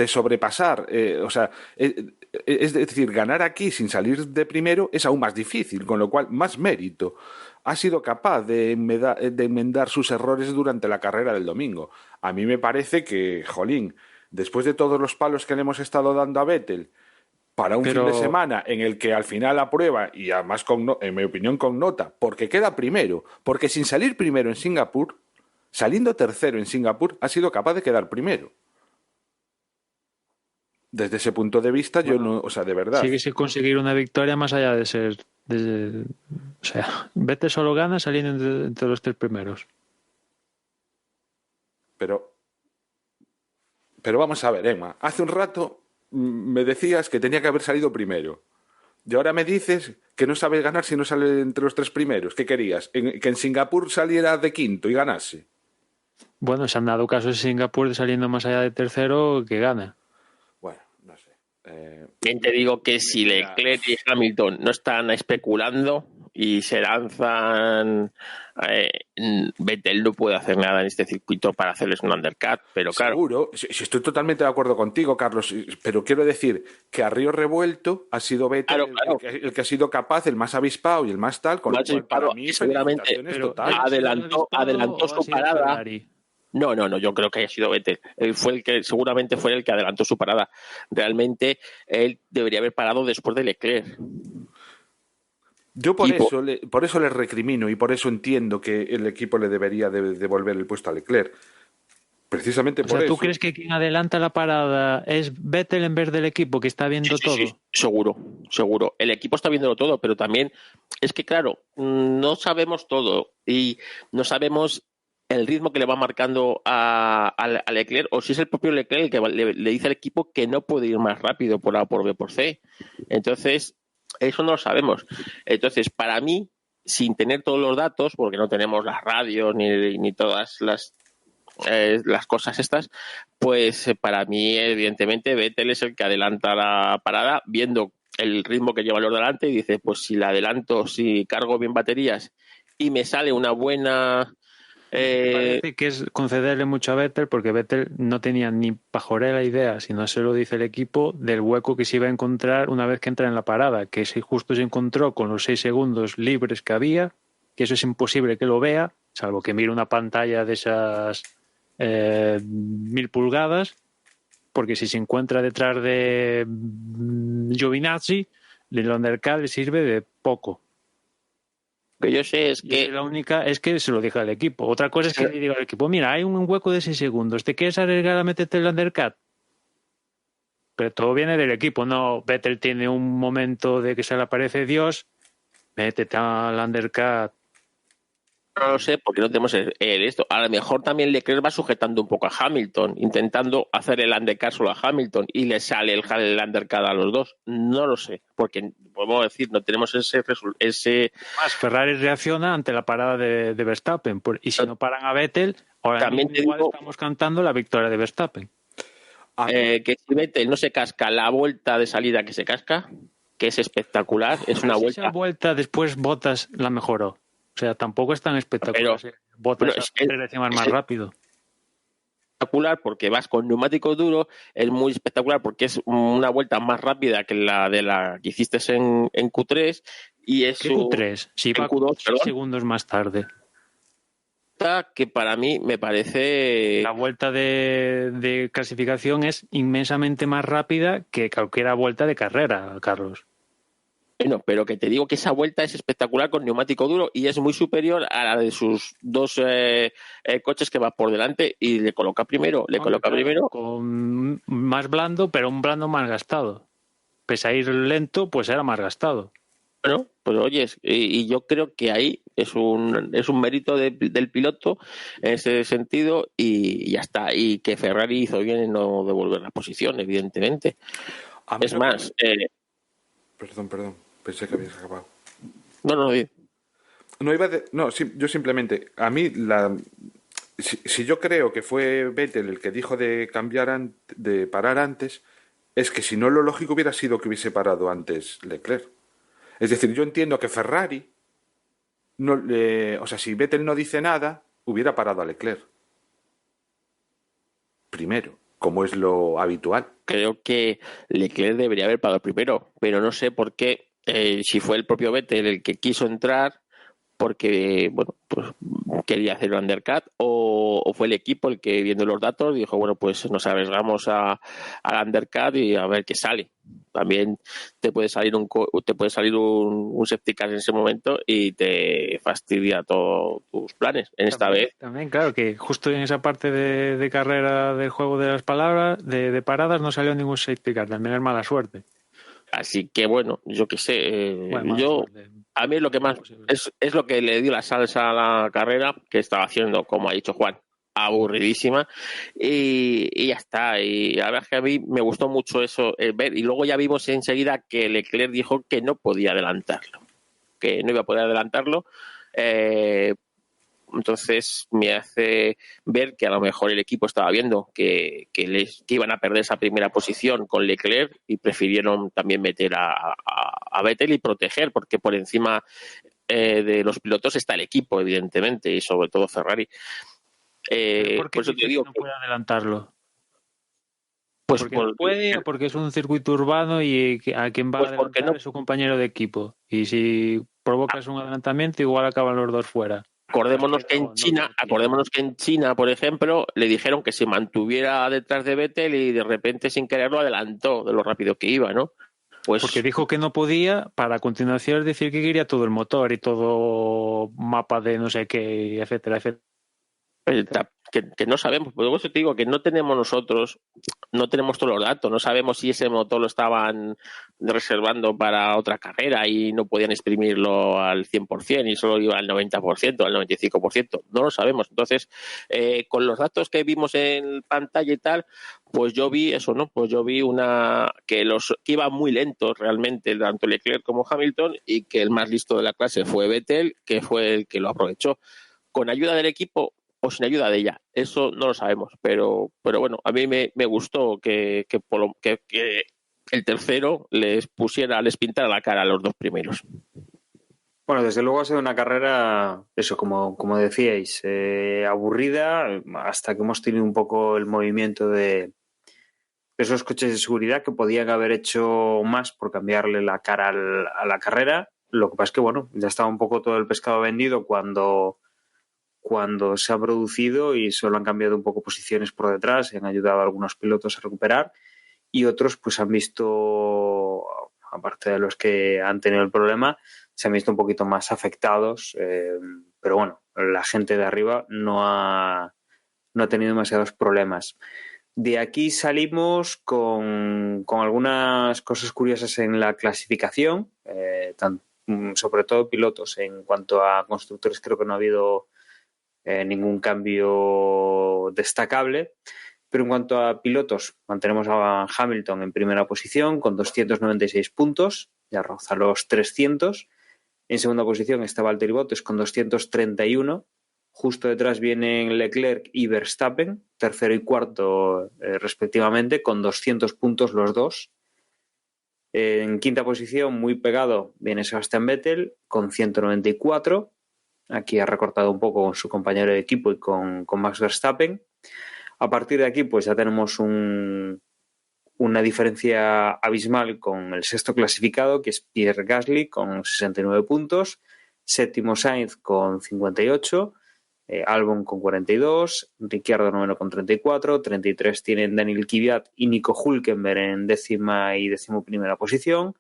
sobrepasar, es decir, ganar aquí sin salir de primero es aún más difícil, con lo cual más mérito. Ha sido capaz de enmendar sus errores durante la carrera del domingo. A mí me parece que, jolín, después de todos los palos que le hemos estado dando a Vettel, para un fin de semana en el que al final aprueba, y además, en mi opinión, con nota, porque queda primero, porque sin salir primero en Singapur, saliendo tercero en Singapur, ha sido capaz de quedar primero. desde ese punto de vista, yo no, o sea, de verdad. Sí que sí conseguir una victoria más allá de ser... o sea, Vettel solo gana saliendo entre los 3 primeros. Pero vamos a ver, Emma. Hace un rato me decías que tenía que haber salido primero. Y ahora me dices que no sabes ganar si no sale entre los 3 primeros. ¿Qué querías? ¿Que en Singapur saliera de quinto y ganase? Bueno, se han dado casos en Singapur de saliendo más allá de tercero que gana. Bueno, no sé. Bien te digo que si Leclerc y Hamilton no están especulando y se lanzan, Vettel no puede hacer nada en este circuito para hacerles un undercut, pero claro. Seguro, si estoy totalmente de acuerdo contigo, Carlos, pero quiero decir que a río revuelto ha sido Vettel Claro. el que ha sido capaz, el más avispado y el más tal, con lo cual para mí seguramente felicitaciones adelantó su parada. No, yo creo que haya sido Vettel. Él seguramente fue el que adelantó su parada. Realmente él debería haber parado después de Leclerc. Yo por eso le recrimino y por eso entiendo que el equipo le debería devolver el puesto a Leclerc. Precisamente por eso. ¿Tú crees que quien adelanta la parada es Vettel en vez del equipo que está viendo todo? Sí, seguro. El equipo está viéndolo todo, pero también es que, claro, no sabemos todo y no sabemos el ritmo que le va marcando a Leclerc, o si es el propio Leclerc el que le dice al equipo que no puede ir más rápido por A, por B, por C. Entonces, eso no lo sabemos. Entonces, para mí, sin tener todos los datos, porque no tenemos las radios ni todas las cosas estas, pues para mí, evidentemente, Vettel es el que adelanta la parada, viendo el ritmo que lleva los delante, y dice, pues si la adelanto, si cargo bien baterías y me sale una buena... Parece que es concederle mucho a Vettel, porque Vettel no tenía ni pajorera idea, si no se lo dice el equipo, del hueco que se iba a encontrar una vez que entra en la parada, que si justo se encontró con los 6 segundos libres que había, que eso es imposible que lo vea, salvo que mire una pantalla de esas 1000 pulgadas, porque si se encuentra detrás de Giovinazzi, el undercut le sirve de poco. Que yo sé es que... La única es que se lo diga al equipo. Otra cosa es que le diga al equipo, mira, hay un hueco de 6 segundos, ¿te quieres arriesgar a meterte el undercut? Pero todo viene del equipo, no Vettel tiene un momento de que se le aparece Dios, métete al undercut. No lo sé, porque no tenemos esto. A lo mejor también Leclerc va sujetando un poco a Hamilton, intentando hacer el undercut solo a Hamilton, y le sale el undercut a los dos. No lo sé, porque podemos decir, no tenemos ese... Más Ferrari reacciona ante la parada de Verstappen, y si no paran a Vettel, ahora también mismo igual estamos cantando la victoria de Verstappen. Que si Vettel no se casca la vuelta de salida que se casca, que es espectacular, es una vuelta... Esa vuelta después Bottas la mejoró. O sea, tampoco es tan espectacular. Bottas es 3 décimas más rápido. Espectacular porque vas con neumático duro, es muy espectacular porque es una vuelta más rápida que la de la que hiciste en Q3 y es ¿Qué Q3? Sí, va Q2, 6 segundos más tarde. Que para mí me parece... La vuelta de clasificación es inmensamente más rápida que cualquier vuelta de carrera, Carlos. Bueno, pero que te digo que esa vuelta es espectacular con neumático duro y es muy superior a la de sus 2 coches que va por delante y le coloca primero. Con más blando, pero un blando más gastado. Pese a ir lento, pues era más gastado. Bueno, pues oyes, y yo creo que ahí es un mérito del piloto en ese sentido y ya está. Y que Ferrari hizo bien en no devolver la posición, evidentemente. Es más... Perdón. Pensé que habías acabado. Yo simplemente, a mí si yo creo que fue Vettel el que dijo de de parar antes, es que si no, lo lógico hubiera sido que hubiese parado antes Leclerc. Es decir, yo entiendo que Ferrari si Vettel no dice nada, hubiera parado a Leclerc primero, como es lo habitual. Creo que Leclerc debería haber parado primero, pero no sé por qué. Si fue el propio Vettel el que quiso entrar porque pues quería hacer un undercut o fue el equipo el que, viendo los datos, dijo, bueno, pues nos arriesgamos al undercut y a ver qué sale. también te puede salir un safety car en ese momento y te fastidia todos tus planes. Esta vez también, claro, que justo en esa parte de carrera del juego de las palabras, de paradas, no salió ningún safety car, también es mala suerte. Así que bueno, yo qué sé, Bueno, suerte. A mí lo que más es lo que le dio la salsa a la carrera, que estaba haciendo, como ha dicho Juan, aburridísima, y ya está. Y la verdad es que a mí me gustó mucho eso, ver, y luego ya vimos enseguida que Leclerc dijo que no podía adelantarlo, que no iba a poder adelantarlo. Entonces me hace ver que a lo mejor el equipo estaba viendo que iban a perder esa primera posición con Leclerc y prefirieron también meter a Vettel y proteger, porque por encima de los pilotos está el equipo, evidentemente, y sobre todo Ferrari. ¿Por qué eso te digo no puede adelantarlo? pues ¿Porque no puede o porque es un circuito urbano y a quien va a adelantar es su compañero de equipo? Y si provocas un adelantamiento, igual acaban los dos fuera. Acordémonos que en China, por ejemplo, le dijeron que se mantuviera detrás de Vettel y de repente, sin quererlo, adelantó de lo rápido que iba, ¿no? Pues porque dijo que no podía, para a continuación decir que quería todo el motor y todo mapa de no sé qué, etcétera, etcétera. Que no sabemos, por eso te digo que no tenemos todos los datos, no sabemos si ese motor lo estaban reservando para otra carrera y no podían exprimirlo al 100% y solo iba al 90%, al 95%, no lo sabemos. Entonces, con los datos que vimos en pantalla y tal, pues yo vi eso, ¿no? Pues yo vi que iban muy lentos realmente, tanto Leclerc como Hamilton, y que el más listo de la clase fue Vettel, que fue el que lo aprovechó. Con ayuda del equipo o sin ayuda de ella, eso no lo sabemos, pero bueno, a mí me gustó que el tercero les pintara la cara a los dos primeros. Bueno, desde luego ha sido una carrera, eso, como decíais, aburrida, hasta que hemos tenido un poco el movimiento de esos coches de seguridad que podían haber hecho más por cambiarle la cara a la carrera. Lo que pasa es que, bueno, ya estaba un poco todo el pescado vendido cuando se ha producido y solo han cambiado un poco posiciones por detrás y han ayudado a algunos pilotos a recuperar, y otros pues han visto, aparte de los que han tenido el problema, se han visto un poquito más afectados, pero bueno, la gente de arriba no ha tenido demasiados problemas. De aquí salimos con algunas cosas curiosas en la clasificación, sobre todo pilotos. En cuanto a constructores, creo que no ha habido ningún cambio destacable, pero en cuanto a pilotos, mantenemos a Hamilton en primera posición con 296 puntos, ya roza los 300. En segunda posición está Valtteri Bottas con 231. Justo detrás vienen Leclerc y Verstappen, tercero y cuarto respectivamente, con 200 puntos los dos. En quinta posición, muy pegado, viene Sebastian Vettel con 194. Aquí ha recortado un poco con su compañero de equipo y con Max Verstappen. A partir de aquí, pues ya tenemos una diferencia abismal con el sexto clasificado, que es Pierre Gasly, con 69 puntos. Séptimo Sainz con 58. Albon con 42. Ricciardo noveno con 34. 33 tienen Daniel Kvyat y Nico Hülkenberg en décima y decimoprimera posición.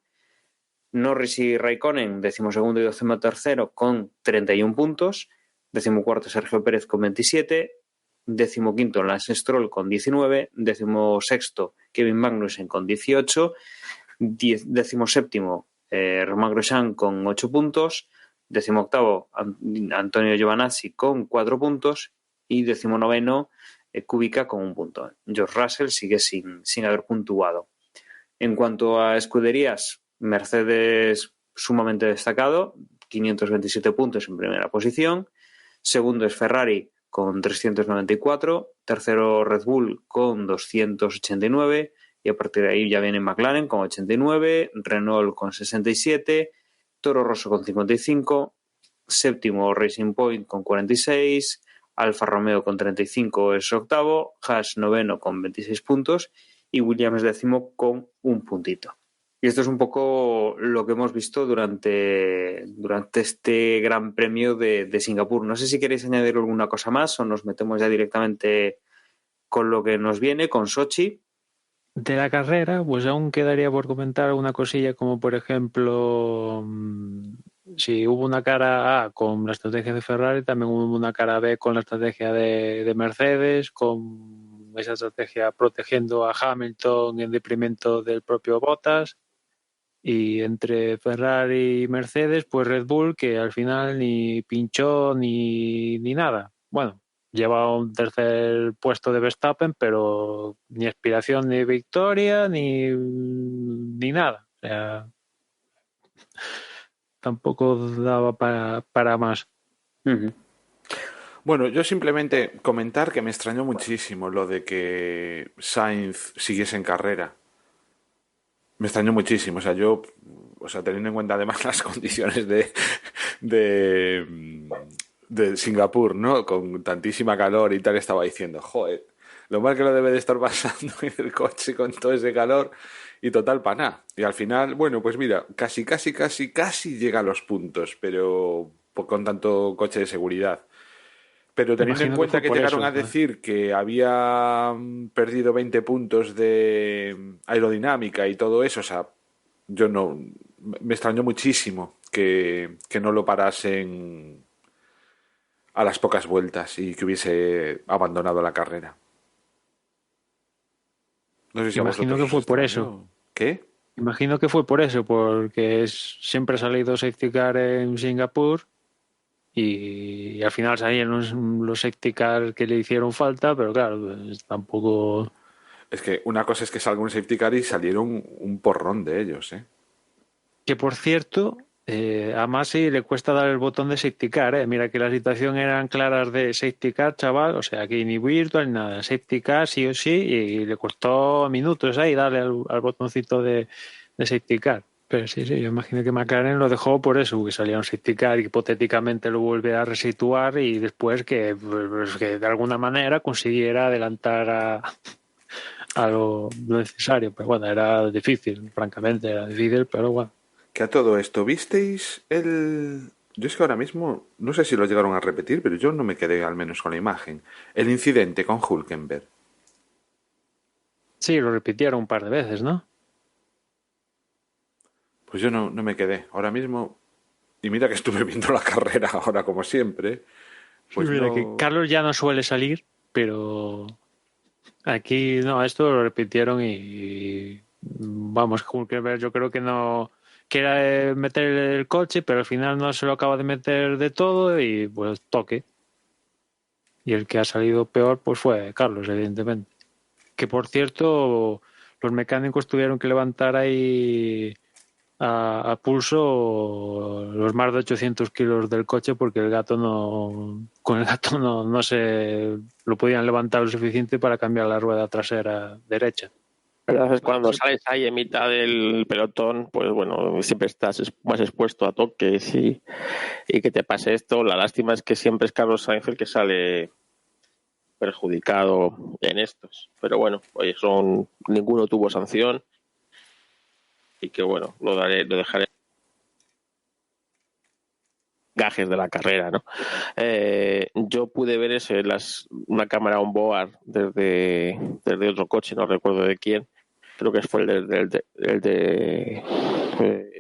Norris y Raikkonen, 12º y 13º con 31 puntos. 14º Sergio Pérez con 27. 15º Lance Stroll con 19. 16º Kevin Magnussen con 18. 17º Romain Grosjean con 8 puntos. 18º Antonio Giovinazzi con 4 puntos. Y 19º Kubica con 1 punto. George Russell sigue sin haber puntuado. En cuanto a escuderías, Mercedes sumamente destacado, 527 puntos en primera posición. Segundo es Ferrari con 394. Tercero Red Bull con 289. Y a partir de ahí ya viene McLaren con 89. Renault con 67. Toro Rosso con 55. Séptimo Racing Point con 46. Alfa Romeo con 35 es octavo. Haas noveno con 26 puntos. Y Williams décimo con 1 puntito. Y esto es un poco lo que hemos visto durante este Gran Premio de Singapur. No sé si queréis añadir alguna cosa más o nos metemos ya directamente con lo que nos viene, con Sochi. De la carrera, pues aún quedaría por comentar una cosilla como por ejemplo, si hubo una cara A con la estrategia de Ferrari, también hubo una cara B con la estrategia de Mercedes, con esa estrategia protegiendo a Hamilton en detrimento del propio Bottas, y entre Ferrari y Mercedes, pues Red Bull, que al final ni pinchó ni nada. Bueno, lleva un tercer puesto de Verstappen, pero ni aspiración de victoria ni nada. O sea, tampoco daba para más. Ujú. Bueno, yo simplemente comentar que me extrañó muchísimo lo de que Sainz siguiese en carrera. Me extrañó muchísimo. O sea, teniendo en cuenta además las condiciones de, de Singapur, ¿no? Con tantísima calor y tal, estaba diciendo, joder, lo mal que lo debe de estar pasando en el coche con todo ese calor y total para nada. Y al final, bueno, pues mira, casi llega a los puntos, pero con tanto coche de seguridad. Pero teniendo en Imagino que cuenta fue que por llegaron eso. a decir que había perdido 20 puntos de aerodinámica y todo eso, o sea, yo no. Me extrañó muchísimo que no lo parasen a las pocas vueltas y que hubiese abandonado la carrera. No sé si a Imagino vosotros que os fue por eso. extrañó. ¿Qué? Imagino que fue por eso, porque siempre ha salido safety car en Singapur. Y al final salían los safety car que le hicieron falta, pero claro, pues tampoco. Es que una cosa es que salga un safety car y salieron un porrón de ellos, ¿eh? Que por cierto, a Masi le cuesta dar el botón de safety car, ¿eh? Mira que la situación eran claras de safety car, chaval, o sea, aquí ni virtual ni nada, safety car sí o sí, y le costó minutos ahí darle al botoncito de safety car. Pero sí, yo imagino que McLaren lo dejó por eso, que salía un safety car y hipotéticamente lo vuelve a resituar y después que de alguna manera consiguiera adelantar a lo necesario. Pero bueno, era difícil, francamente, era difícil, pero bueno. Que a todo esto, ¿visteis el...? Yo es que ahora mismo, no sé si lo llegaron a repetir, pero yo no me quedé al menos con la imagen. El incidente con Hulkenberg. Sí, lo repitieron un par de veces, ¿no? Pues yo no me quedé. Ahora mismo, y mira que estuve viendo la carrera ahora como siempre, Sí, pues mira que no... Carlos ya no suele salir, pero aquí no, esto lo repitieron y vamos, Hulkenberg yo creo que no, que era meter el coche, pero al final no se lo acaba de meter de todo y pues toque. Y el que ha salido peor pues fue Carlos, evidentemente. Que por cierto, los mecánicos tuvieron que levantar ahí a pulso los más de 800 kilos del coche porque con el gato no se lo podían levantar lo suficiente para cambiar la rueda trasera derecha. Pero a veces cuando sales ahí en mitad del pelotón, pues bueno, siempre estás más expuesto a toques y que te pase esto. La lástima es que siempre es Carlos Sainz el que sale perjudicado en estos. Pero bueno, oye, ninguno tuvo sanción y que bueno, lo dejaré gajes de la carrera, ¿no? Yo pude ver una cámara on board desde otro coche, no recuerdo de quién, creo que fue el de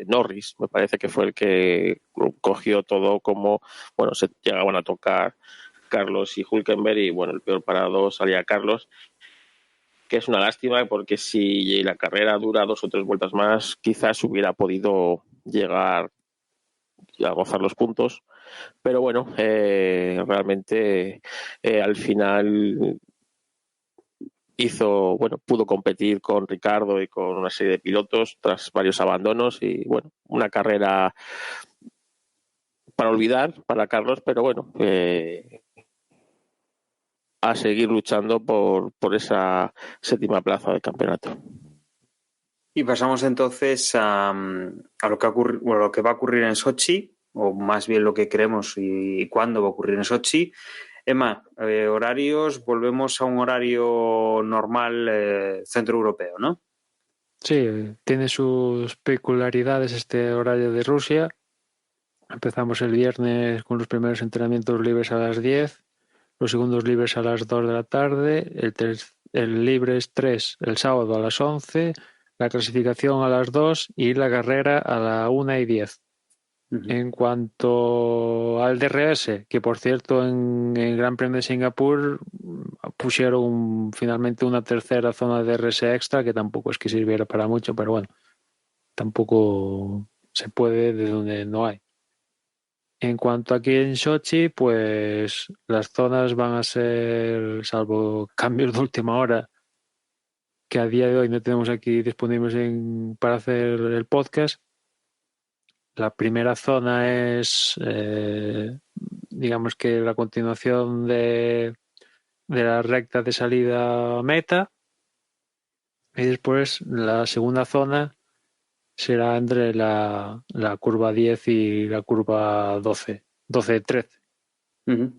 Norris, me parece que fue el que cogió todo como, bueno, se llegaban a tocar Carlos y Hulkenberg y bueno, el peor parado salía Carlos, que es una lástima porque si la carrera dura 2 o 3 vueltas más, quizás hubiera podido llegar a gozar los puntos, pero bueno, realmente al final pudo competir con Ricardo y con una serie de pilotos tras varios abandonos y bueno, una carrera para olvidar para Carlos, pero bueno, a seguir luchando por esa séptima plaza del campeonato. Y pasamos entonces a lo que lo que va a ocurrir en Sochi, o más bien lo que creemos y cuándo va a ocurrir en Sochi. Emma, horarios, volvemos a un horario normal centro europeo, ¿no? Sí, tiene sus peculiaridades este horario de Rusia. Empezamos el viernes con los primeros entrenamientos libres a las 10, los segundos libres a las 2 de la tarde, el Libres 3 el sábado a las 11, la clasificación a las 2 y la carrera a la 1:10. En cuanto al DRS, que por cierto en el Gran Premio de Singapur pusieron finalmente una tercera zona de DRS extra, que tampoco es que sirviera para mucho, pero bueno, tampoco se puede de donde no hay. En cuanto aquí en Sochi, pues las zonas van a ser, salvo cambios de última hora, que a día de hoy no tenemos aquí disponibles para hacer el podcast. La primera zona es, digamos que la continuación de la recta de salida meta, y después la segunda zona será entre la curva 10 y la curva 12-13.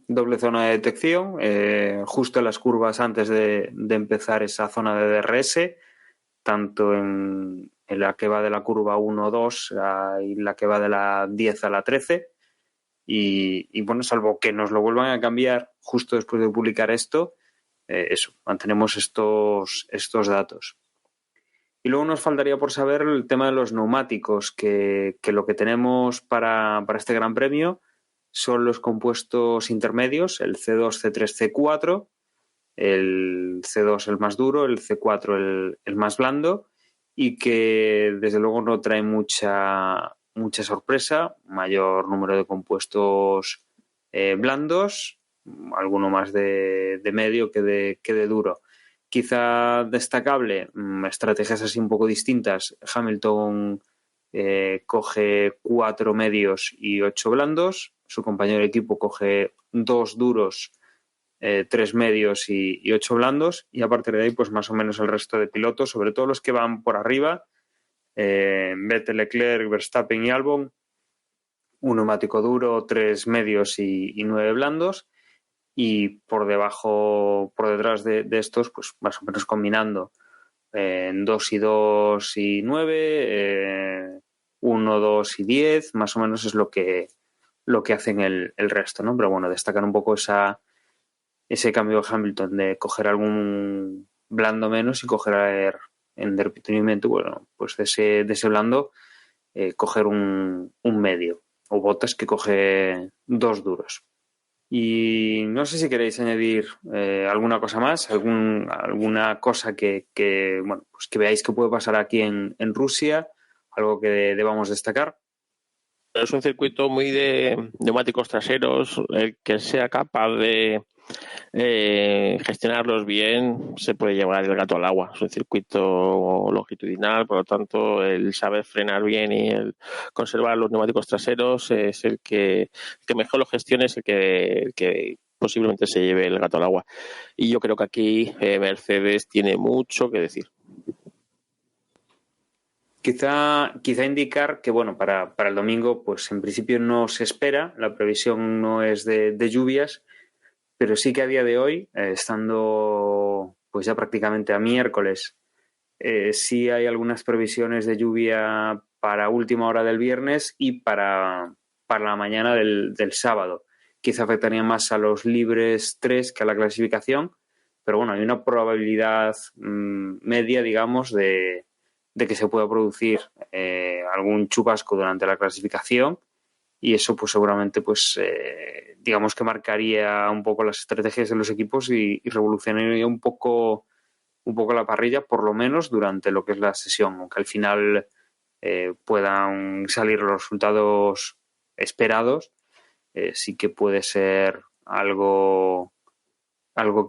Doble zona de detección, justo en las curvas antes de empezar esa zona de DRS, tanto en la que va de la curva 1-2 y la que va de la 10 a la 13. Y bueno, salvo que nos lo vuelvan a cambiar justo después de publicar esto, eso, mantenemos estos datos. Y luego nos faltaría por saber el tema de los neumáticos, que lo que tenemos para este Gran Premio son los compuestos intermedios, el C2, C3, C4, el C2 el más duro, el C4 el más blando, y que desde luego no trae mucha sorpresa, mayor número de compuestos blandos, alguno más de medio que de duro. Quizá destacable, estrategias así un poco distintas. Hamilton coge 4 medios y 8 blandos, su compañero de equipo coge 2 duros, 3 medios y 8 blandos, y a partir de ahí pues más o menos el resto de pilotos, sobre todo los que van por arriba, Vettel, Leclerc, Verstappen y Albon, un neumático duro, 3 medios y 9 blandos, y por detrás de estos pues más o menos combinando 2 y 2 y 9, 1, 2 y 10, más o menos es lo que hacen el resto, ¿no? Pero bueno, destacan un poco ese cambio de Hamilton de coger algún blando menos y coger en derretimiento, bueno, pues de ese blando coger un medio, o Bottas que coge 2 duros. Y no sé si queréis añadir alguna cosa más, alguna cosa que bueno, pues que veáis que puede pasar aquí en Rusia, algo que debamos destacar. Es un circuito muy de neumáticos traseros, el que sea capaz de gestionarlos bien se puede llevar el gato al agua. Es un circuito longitudinal, por lo tanto el saber frenar bien y el conservar los neumáticos traseros es el que mejor lo gestione, es el que posiblemente se lleve el gato al agua. Y yo creo que aquí Mercedes tiene mucho que decir. Quizá indicar que, bueno, para el domingo, pues en principio no se espera, la previsión no es de lluvias, pero sí que a día de hoy, estando pues ya prácticamente a miércoles, sí hay algunas previsiones de lluvia para última hora del viernes y para la mañana del sábado. Quizá afectaría más a los libres 3 que a la clasificación, pero bueno, hay una probabilidad media, digamos, de que se pueda producir algún chubasco durante la clasificación, y eso pues seguramente pues digamos que marcaría un poco las estrategias de los equipos y revolucionaría un poco la parrilla, por lo menos durante lo que es la sesión, aunque al final puedan salir los resultados esperados, sí que puede ser algo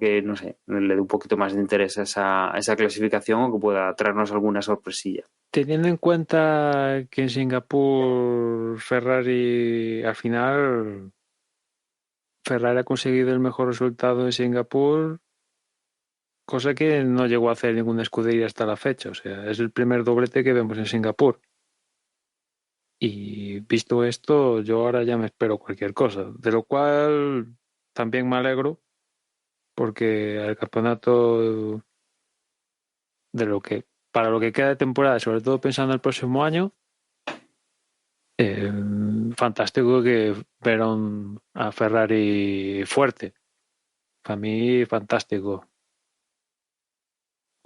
que, no sé, le dé un poquito más de interés a esa clasificación, o que pueda traernos alguna sorpresilla. Teniendo en cuenta que en Singapur Ferrari al final ha conseguido el mejor resultado en Singapur, cosa que no llegó a hacer ninguna escudería hasta la fecha. O sea, es el primer doblete que vemos en Singapur. Y visto esto, yo ahora ya me espero cualquier cosa, de lo cual también me alegro, porque el campeonato, para lo que queda de temporada, sobre todo pensando en el próximo año, fantástico que vieron a Ferrari fuerte. Para mí, fantástico.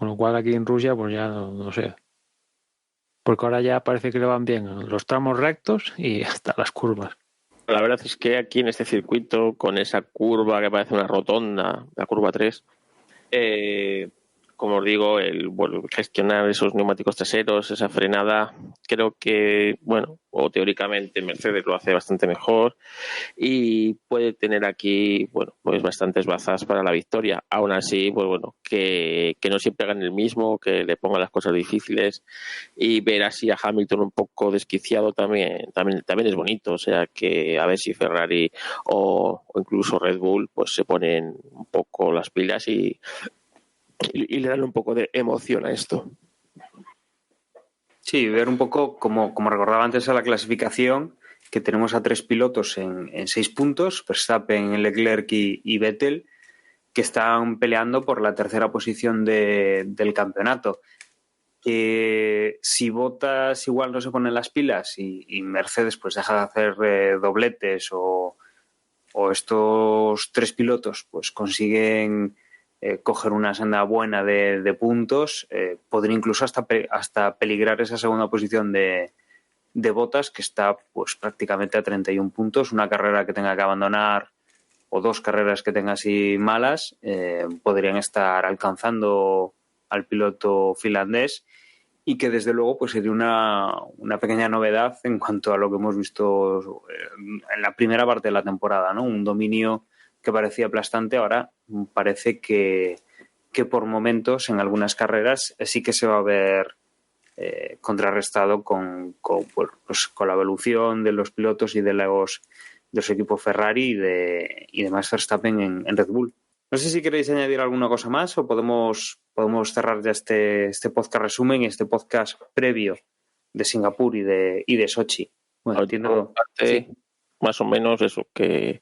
Con lo cual aquí en Rusia pues ya no sé. Porque ahora ya parece que le van bien los tramos rectos y hasta las curvas. La verdad es que aquí en este circuito, con esa curva que parece una rotonda, la curva 3, como os digo, gestionar esos neumáticos traseros, esa frenada, creo que, bueno, o teóricamente Mercedes lo hace bastante mejor y puede tener aquí, bueno, pues bastantes bazas para la victoria. Aún así, pues bueno, que no siempre hagan el mismo, que le pongan las cosas difíciles y ver así a Hamilton un poco desquiciado también es bonito. O sea, que a ver si Ferrari o incluso Red Bull pues se ponen un poco las pilas y le dan un poco de emoción a esto. Sí, ver un poco, como recordaba antes a la clasificación, que tenemos a 3 pilotos en 6 puntos, Verstappen, Leclerc y Vettel, que están peleando por la tercera posición del campeonato. Si Bottas igual no se ponen las pilas y Mercedes pues deja de hacer dobletes o estos 3 pilotos pues consiguen coger una senda buena de puntos, podría incluso hasta peligrar esa segunda posición de Bottas, que está pues prácticamente a 31 puntos. Una carrera que tenga que abandonar o 2 carreras que tenga así malas podrían estar alcanzando al piloto finlandés, y que desde luego pues sería una pequeña novedad en cuanto a lo que hemos visto en la primera parte de la temporada, ¿no? Un dominio que parecía aplastante, ahora parece que por momentos en algunas carreras sí que se va a ver contrarrestado con la evolución de los pilotos y de los equipos Ferrari y de Max Verstappen en Red Bull. No sé si queréis añadir alguna cosa más o podemos cerrar ya este podcast resumen, este podcast previo de Singapur y de Sochi. Bueno, entiendo. Sí. Más o menos eso, que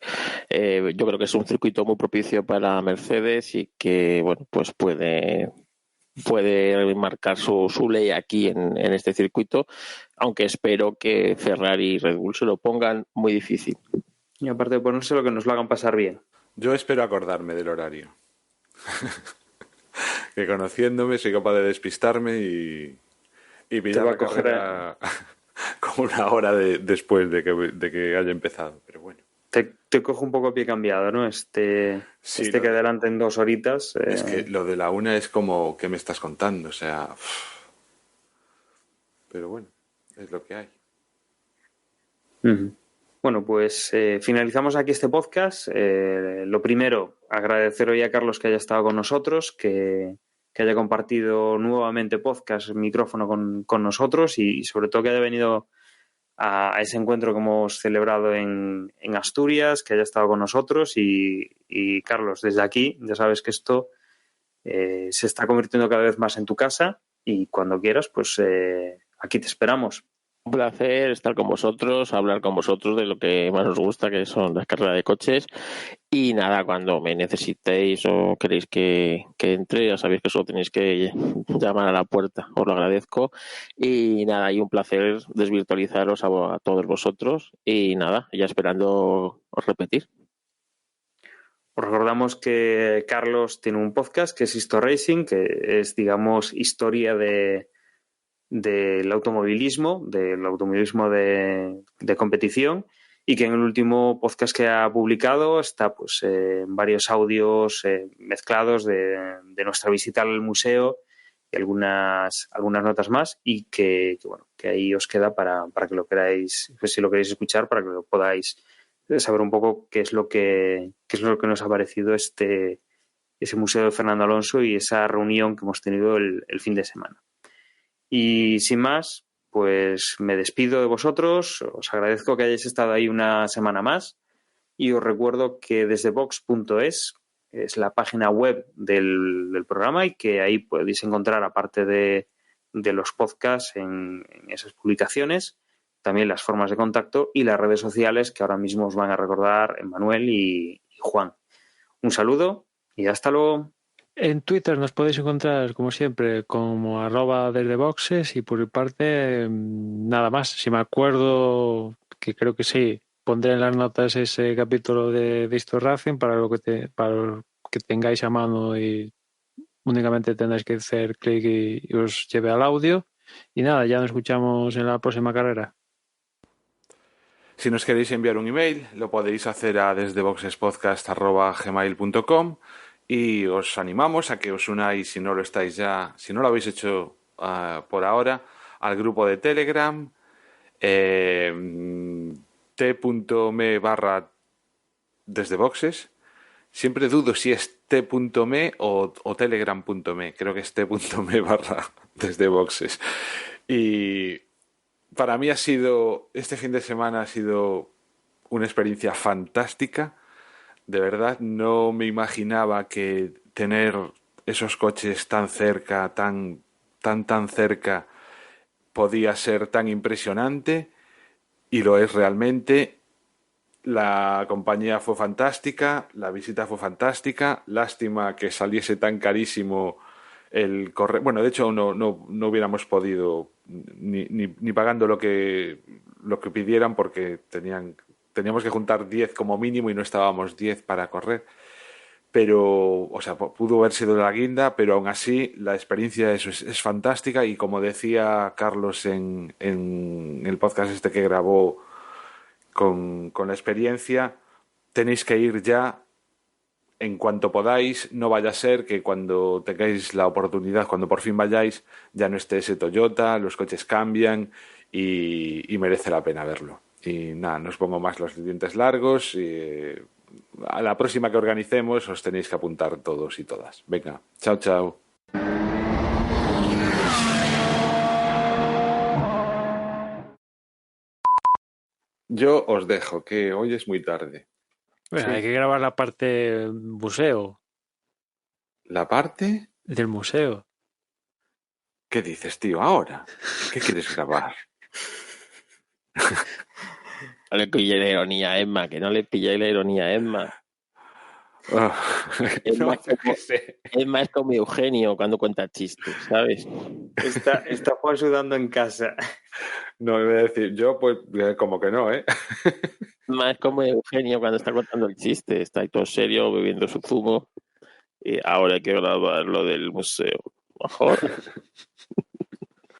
yo creo que es un circuito muy propicio para Mercedes y que, bueno, pues puede marcar su ley aquí en este circuito, aunque espero que Ferrari y Red Bull se lo pongan muy difícil. Y aparte de ponérselo, que nos lo hagan pasar bien. Yo espero acordarme del horario. Que conociéndome soy capaz de despistarme y pillar la carrera como una hora después de que haya empezado. Pero bueno. Te cojo un poco a pie cambiado, ¿no? Que adelanten 2 horitas. Es que lo de la 1 es como, ¿qué me estás contando? O sea... Pero bueno, es lo que hay. Uh-huh. Bueno, pues finalizamos aquí este podcast. Lo primero, agradecer hoy a Carlos que haya estado con nosotros, que haya compartido nuevamente podcast, micrófono con nosotros y sobre todo que haya venido a ese encuentro que hemos celebrado en Asturias, que haya estado con nosotros y Carlos, desde aquí, ya sabes que esto se está convirtiendo cada vez más en tu casa y cuando quieras, pues aquí te esperamos. Un placer estar con vosotros, hablar con vosotros de lo que más os gusta, que son las carreras de coches. Y nada, cuando me necesitéis o queréis que entre, ya sabéis que solo tenéis que llamar a la puerta, os lo agradezco. Y nada, y un placer desvirtualizaros a todos vosotros. Y nada, ya esperando repetir. Os recordamos que Carlos tiene un podcast que es Histo Racing, que es, digamos, historia del automovilismo de competición, y que en el último podcast que ha publicado está pues varios audios mezclados de nuestra visita al museo y algunas notas más, y que ahí os queda para que lo queráis, pues si lo queréis escuchar, para que lo podáis saber un poco qué es lo que nos ha parecido ese museo de Fernando Alonso y esa reunión que hemos tenido el fin de semana. Y sin más, pues me despido de vosotros, os agradezco que hayáis estado ahí una semana más y os recuerdo que desde Vox.es es la página web del programa y que ahí podéis encontrar, aparte de los podcasts en esas publicaciones, también las formas de contacto y las redes sociales que ahora mismo os van a recordar Emmanuel y Juan. Un saludo y hasta luego. En Twitter nos podéis encontrar, como siempre, como @desdeboxes y por mi parte, nada más. Si me acuerdo, que creo que sí, pondré en las notas ese capítulo de Histo Racing para lo que tengáis a mano y únicamente tendréis que hacer clic y os lleve al audio. Y nada, ya nos escuchamos en la próxima carrera. Si nos queréis enviar un email, lo podéis hacer a desdeboxespodcast@gmail.com y os animamos a que os unáis, si no lo estáis ya, si no lo habéis hecho por ahora, al grupo de Telegram t.me/desdeboxes. Siempre dudo si es t.me o telegram.me. Creo que es t.me/desdeboxes. Y para mí este fin de semana ha sido una experiencia fantástica. De verdad, no me imaginaba que tener esos coches tan cerca, tan cerca, podía ser tan impresionante, y lo es realmente. La compañía fue fantástica, la visita fue fantástica. Lástima que saliese tan carísimo el correr. Bueno, de hecho no hubiéramos podido ni pagando lo que pidieran, porque teníamos que juntar 10 como mínimo y no estábamos 10 para correr. Pero, o sea, pudo haber sido la guinda, pero aún así la experiencia es fantástica. Y como decía Carlos en el podcast este que grabó con la experiencia, tenéis que ir ya en cuanto podáis. No vaya a ser que cuando tengáis la oportunidad, cuando por fin vayáis, ya no esté ese Toyota, los coches cambian y merece la pena verlo. Y nada, no os pongo más los dientes largos. A la próxima que organicemos os tenéis que apuntar todos y todas. Venga, chao, chao. Yo os dejo, que hoy es muy tarde. Bueno, Sí. hay que grabar la parte museo, ¿La parte? del museo. ¿Qué dices, tío, ahora? ¿Qué quieres grabar? No le pillé la ironía a Emma, que no le pillé la ironía a Emma. No, qué sé. Emma es como Eugenio cuando cuenta chistes, ¿sabes? Está Juan sudando en casa. No, iba a decir, yo pues como que no, ¿eh? Emma es como Eugenio cuando está contando el chiste, está ahí todo serio bebiendo su zumo y ahora hay que grabar lo del museo. Mejor.